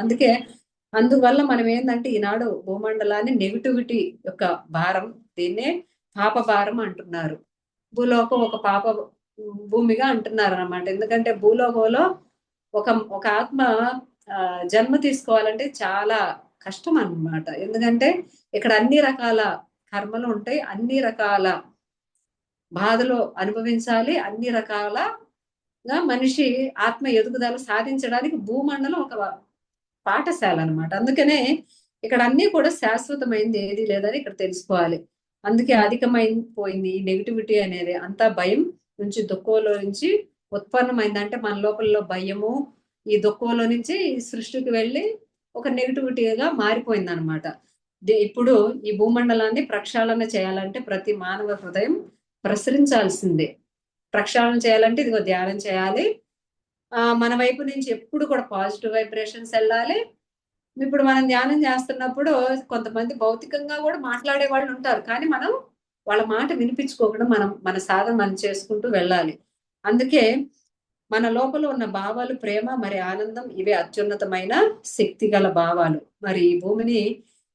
అందువల్ల మనం ఏందంటే ఈనాడు భూమండలాన్ని నెగటివిటీ యొక్క భారం, దీన్నే పాప భారం అంటున్నారు. భూలోకం ఒక పాప భూమిగా అంటున్నారు అన్నమాట. ఎందుకంటే భూలోకంలో ఒక ఒక ఆత్మ జన్మ తీసుకోవాలంటే చాలా కష్టం అన్నమాట. ఎందుకంటే ఇక్కడ అన్ని రకాల కర్మలు ఉంటాయి, అన్ని రకాల బాధలు అనుభవించాలి, అన్ని రకాలగా మనిషి ఆత్మ ఎదుగుదల సాధించడానికి భూమండలం ఒక పాఠశాల అన్నమాట. అందుకనే ఇక్కడ అన్ని కూడా శాశ్వతమైంది ఏది లేదని ఇక్కడ తెలుసుకోవాలి. అందుకే అధికమైపోయింది ఈ నెగిటివిటీ అనేది. అంతా భయం నుంచి, దుఃఖంలో నుంచి ఉత్పన్నమైందంటే మన లోపల భయము, ఈ దుఃఖంలో నుంచి ఈ సృష్టికి వెళ్ళి ఒక నెగిటివిటీగా మారిపోయింది అనమాట. ఇప్పుడు ఈ భూమండలాన్ని ప్రక్షాళన చేయాలంటే ప్రతి మానవ హృదయం ప్రసరించాల్సిందే. ప్రక్షాళన చేయాలంటే ఇదిగో ధ్యానం చేయాలి. మన వైపు నుంచి ఎప్పుడు కూడా పాజిటివ్ వైబ్రేషన్స్ వెళ్ళాలి. ఇప్పుడు మనం ధ్యానం చేస్తున్నప్పుడు కొంతమంది భౌతికంగా కూడా మాట్లాడే వాళ్ళు ఉంటారు, కానీ మనం వాళ్ళ మాట వినిపించుకోకుండా మన సాధన మనం చేసుకుంటూ వెళ్ళాలి. అందుకే మన లోపల ఉన్న భావాలు ప్రేమ మరి ఆనందం, ఇవే అత్యున్నతమైన శక్తి గల భావాలు. మరి ఈ భూమిని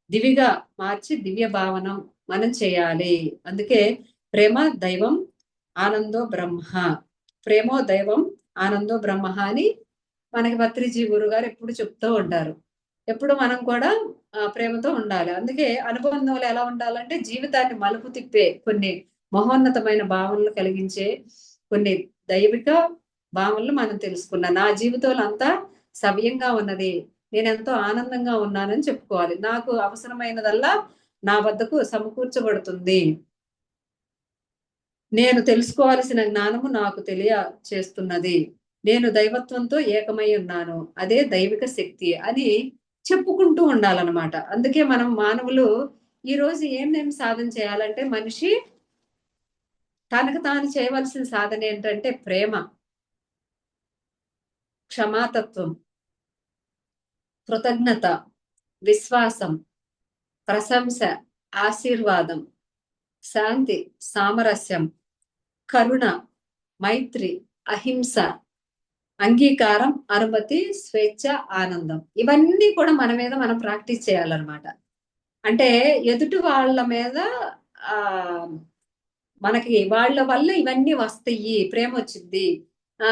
దివిగా మార్చి దివ్య భావనం మనం చేయాలి. అందుకే ప్రేమ దైవం ఆనందో బ్రహ్మ, ప్రేమో దైవం ఆనందో బ్రహ్మ అని మనకి పత్రిజీ గురువు గారు ఎప్పుడు చెప్తూ ఉంటారు. ఎప్పుడు మనం కూడా ప్రేమతో ఉండాలి. అందుకే అనుబంధంలో ఎలా ఉండాలంటే జీవితాన్ని మలుపు తిప్పే కొన్ని మహోన్నతమైన భావనలు కలిగించే కొన్ని దైవిక భావనలు మనం తెలుసుకున్నాం. నా జీవితంలో అంతా సవ్యంగా ఉన్నది, నేను ఎంతో ఆనందంగా ఉన్నానని చెప్పుకోవాలి. నాకు అవసరమైనదల్లా నా వద్దకు సమకూర్చబడుతుంది, నేను తెలుసుకోవాల్సిన జ్ఞానము నాకు తెలియచేస్తున్నది, నేను దైవత్వంతో ఏకమై ఉన్నాను, అదే దైవిక శక్తి అని చెప్పుకుంటూ ఉండాలన్నమాట. అందుకే మనం మానవులు ఈ రోజు ఏం సాధన చేయాలంటే మనిషి తనకు తాను చేయవలసిన సాధన ఏంటంటే ప్రేమ, క్షమాతత్వం, కృతజ్ఞత, విశ్వాసం, ప్రశంస, ఆశీర్వాదం, శాంతి, సామరస్యం, కరుణ, మైత్రి, అహింస, అంగీకారం, అనుమతి, స్వేచ్ఛ, ఆనందం. ఇవన్నీ కూడా మన మీద మనం ప్రాక్టీస్ చేయాలన్నమాట. అంటే ఎదుటి వాళ్ళ మీద ఆ మనకి వాళ్ళ వల్ల ఇవన్నీ వస్తాయి, ప్రేమ వచ్చింది,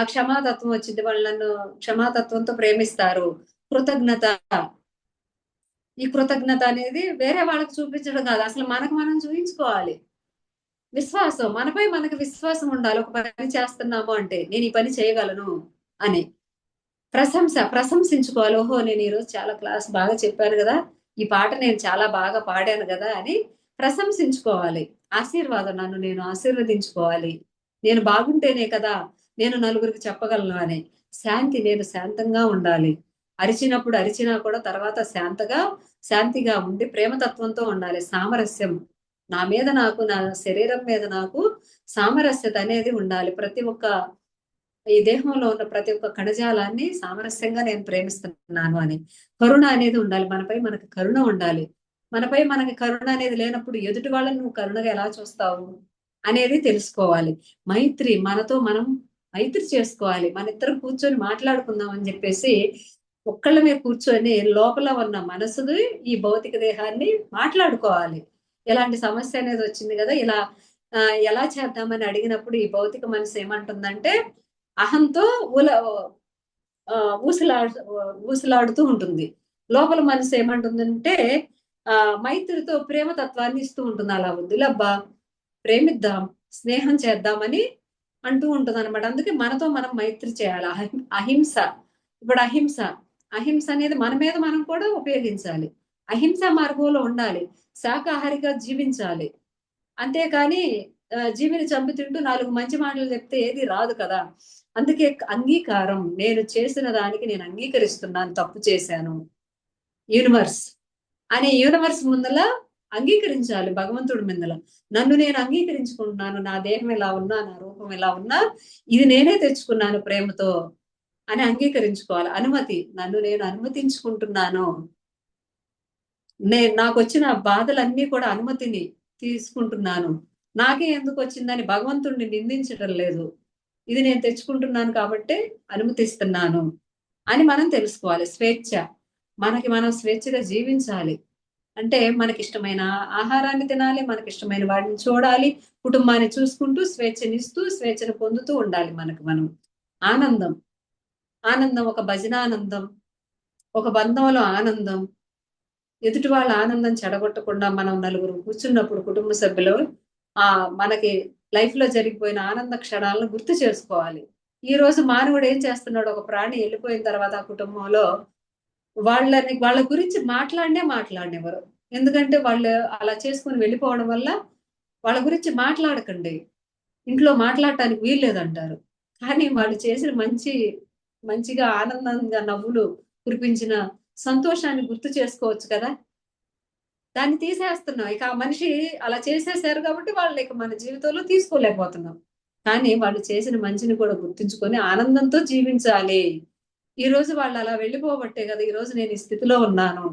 క్షమాతత్వం వచ్చింది, వాళ్ళను క్షమాతత్వంతో ప్రేమిస్తారు. కృతజ్ఞత, ఈ కృతజ్ఞత అనేది వేరే వాళ్ళకి చూపించడం కాదు, అసలు మనకు మనం చూపించుకోవాలి. విశ్వాసం, మనపై మనకు విశ్వాసం ఉండాలి. ఒక పని చేస్తున్నాము అంటే నేను ఈ పని చేయగలను అని. ప్రశంసించుకోవాలి. ఓహో, నేను ఈరోజు చాలా క్లాస్ బాగా చెప్పాను కదా, ఈ పాట నేను చాలా బాగా పాడాను కదా అని ప్రశంసించుకోవాలి. ఆశీర్వాదం, నన్ను నేను ఆశీర్వదించుకోవాలి. నేను బాగుంటేనే కదా నేను నలుగురికి చెప్పగలను అని. శాంతి, నేను శాంతంగా ఉండాలి. అరిచినప్పుడు అరిచినా కూడా తర్వాత శాంతిగా ఉండి ప్రేమతత్వంతో ఉండాలి. సామరస్యం, నా మీద నాకు, నా శరీరం మీద నాకు సామరస్యత అనేది ఉండాలి. ఈ దేహంలో ఉన్న ప్రతి ఒక్క కణజాలాన్ని సామరస్యంగా నేను ప్రేమిస్తున్నాను అని. కరుణ అనేది ఉండాలి, మనపై మనకు కరుణ ఉండాలి. మనపై మనకి కరుణ అనేది లేనప్పుడు ఎదుటి వాళ్ళని నువ్వు కరుణగా ఎలా చూస్తావు అనేది తెలుసుకోవాలి. మైత్రి, మనతో మనం మైత్రి చేసుకోవాలి. మన ఇద్దరు కూర్చొని మాట్లాడుకుందాం అని చెప్పేసి ఒక్కళ్ళ మీద కూర్చొని లోపల ఉన్న మనసుని, ఈ భౌతిక దేహాన్ని మాట్లాడుకోవాలి. ఇలాంటి సమస్య అనేది వచ్చింది కదా, ఇలా ఎలా చేద్దామని అడిగినప్పుడు ఈ భౌతిక మనసు ఏమంటుందంటే అహంతో ఊసలాడుతూ ఉంటుంది. లోపల మనసు ఏమంటుందంటే మైత్రితో ప్రేమతత్వాన్ని ఇస్తూ ఉంటుంది. అలా వద్దులబ్బా, ప్రేమిద్దాం, స్నేహం చేద్దామని అంటూ ఉంటుంది అనమాట. అందుకే మనతో మనం మైత్రి చేయాలి. అహింస, ఇప్పుడు అహింస అనేది మన మీద మనం కూడా ఉపయోగించాలి. అహింస మార్గంలో ఉండాలి, శాకాహారిగా జీవించాలి. అంతేకాని జీవిని చంపి తింటూ 4 మంచి మాటలు చెప్తే ఏది రాదు కదా. అందుకే అంగీకారం, నేను చేసిన దానికి నేను అంగీకరిస్తున్నాను, తప్పు చేశాను. యూనివర్స్ ముందల అంగీకరించాలి. భగవంతుడి ముందల నన్ను నేను అంగీకరించుకుంటున్నాను, నా దేహం ఎలా ఉన్నా, నా రూపం ఎలా ఉన్నా ఇది నేనే తెచ్చుకున్నాను ప్రేమతో అని అంగీకరించుకోవాలి. అనుమతి, నన్ను నేను అనుమతించుకుంటున్నాను. నాకు వచ్చిన బాధలన్నీ కూడా అనుమతిని తీసుకుంటున్నాను. నాకే ఎందుకు వచ్చిందని భగవంతుడిని నిందించడం లేదు. ఇది నేను తెచ్చుకుంటున్నాను కాబట్టి అనుమతిస్తున్నాను అని మనం తెలుసుకోవాలి. స్వేచ్ఛ. మనకి మనం స్వేచ్ఛగా జీవించాలి. అంటే మనకిష్టమైన ఆహారాన్ని తినాలి, మనకిష్టమైన వాడిని చూడాలి, కుటుంబాన్ని చూసుకుంటూ స్వేచ్ఛనిస్తూ, స్వేచ్ఛను పొందుతూ ఉండాలి మనకు మనం. ఆనందం. ఆనందం ఒక భజనానందం, ఒక బంధంలో ఆనందం, ఎదుటి వాళ్ళ ఆనందం చెడగొట్టకుండా మనం నలుగురు కూర్చున్నప్పుడు కుటుంబ సభ్యులు మనకి లైఫ్ లో జరిగిపోయిన ఆనంద క్షణాలను గుర్తు చేసుకోవాలి. ఈ రోజు మానవుడు ఏం చేస్తున్నాడు? ఒక ప్రాణి వెళ్ళిపోయిన తర్వాత ఆ కుటుంబంలో వాళ్ళ గురించి మాట్లాడనివ్వరు. ఎందుకంటే వాళ్ళు అలా చేసుకుని వెళ్ళిపోవడం వల్ల వాళ్ళ గురించి మాట్లాడకండి, ఇంట్లో మాట్లాడటానికి వీల్లేదంటారు. కానీ వాళ్ళు చేసిన మంచిగా ఆనందంగా నవ్వులు కురిపించిన సంతోషాన్ని గుర్తు చేసుకోవచ్చు కదా. దాన్ని తీసేస్తున్నాం. ఇక ఆ మనిషి అలా చేసేసారు కాబట్టి వాళ్ళు ఇక మన జీవితంలో తీసుకోలేకపోతున్నాం. కానీ వాళ్ళు చేసిన మంచిని కూడా గుర్తుంచుకొని ఆనందంతో జీవించాలి. ఈ రోజు వాళ్ళు అలా వెళ్ళిపోబట్టే కదా ఈ రోజు నేను ఈ స్థితిలో ఉన్నాను.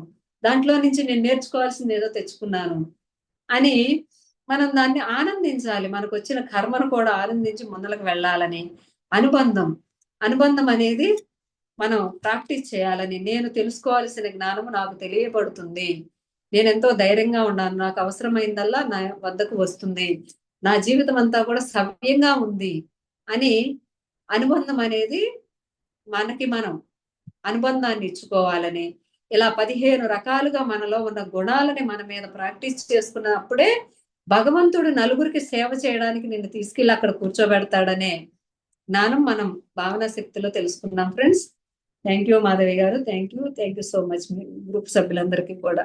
దాంట్లో నుంచి నేను నేర్చుకోవాల్సింది ఏదో తెచ్చుకున్నాను అని మనం దాన్ని ఆనందించాలి. మనకొచ్చిన కర్మను కూడా ఆనందించి ముందలకు వెళ్ళాలని. అనుబంధం. అనుబంధం అనేది మనం ప్రాక్టీస్ చేయాలని. నేను తెలుసుకోవాల్సిన జ్ఞానము నాకు తెలియబడుతుంది. నేనెంతో ధైర్యంగా ఉన్నాను. నాకు అవసరమైందల్లా నా వద్దకు వస్తుంది. నా జీవితం అంతా కూడా సవ్యంగా ఉంది అని అనుబంధం అనేది మనకి మనం అనుబంధాన్ని ఇచ్చుకోవాలని, ఇలా 15 రకాలుగా మనలో ఉన్న గుణాలని మన మీద ప్రాక్టీస్ చేసుకున్నప్పుడే భగవంతుడు నలుగురికి సేవ చేయడానికి నిన్ను తీసుకెళ్ళి అక్కడ కూర్చోబెడతాడనే జ్ఞానం మనం భావనా శక్తిలో తెలుసుకున్నాం ఫ్రెండ్స్. థ్యాంక్ యూ మాధవి గారు. Thank you so much me group సభ్యులందరికీ కూడా.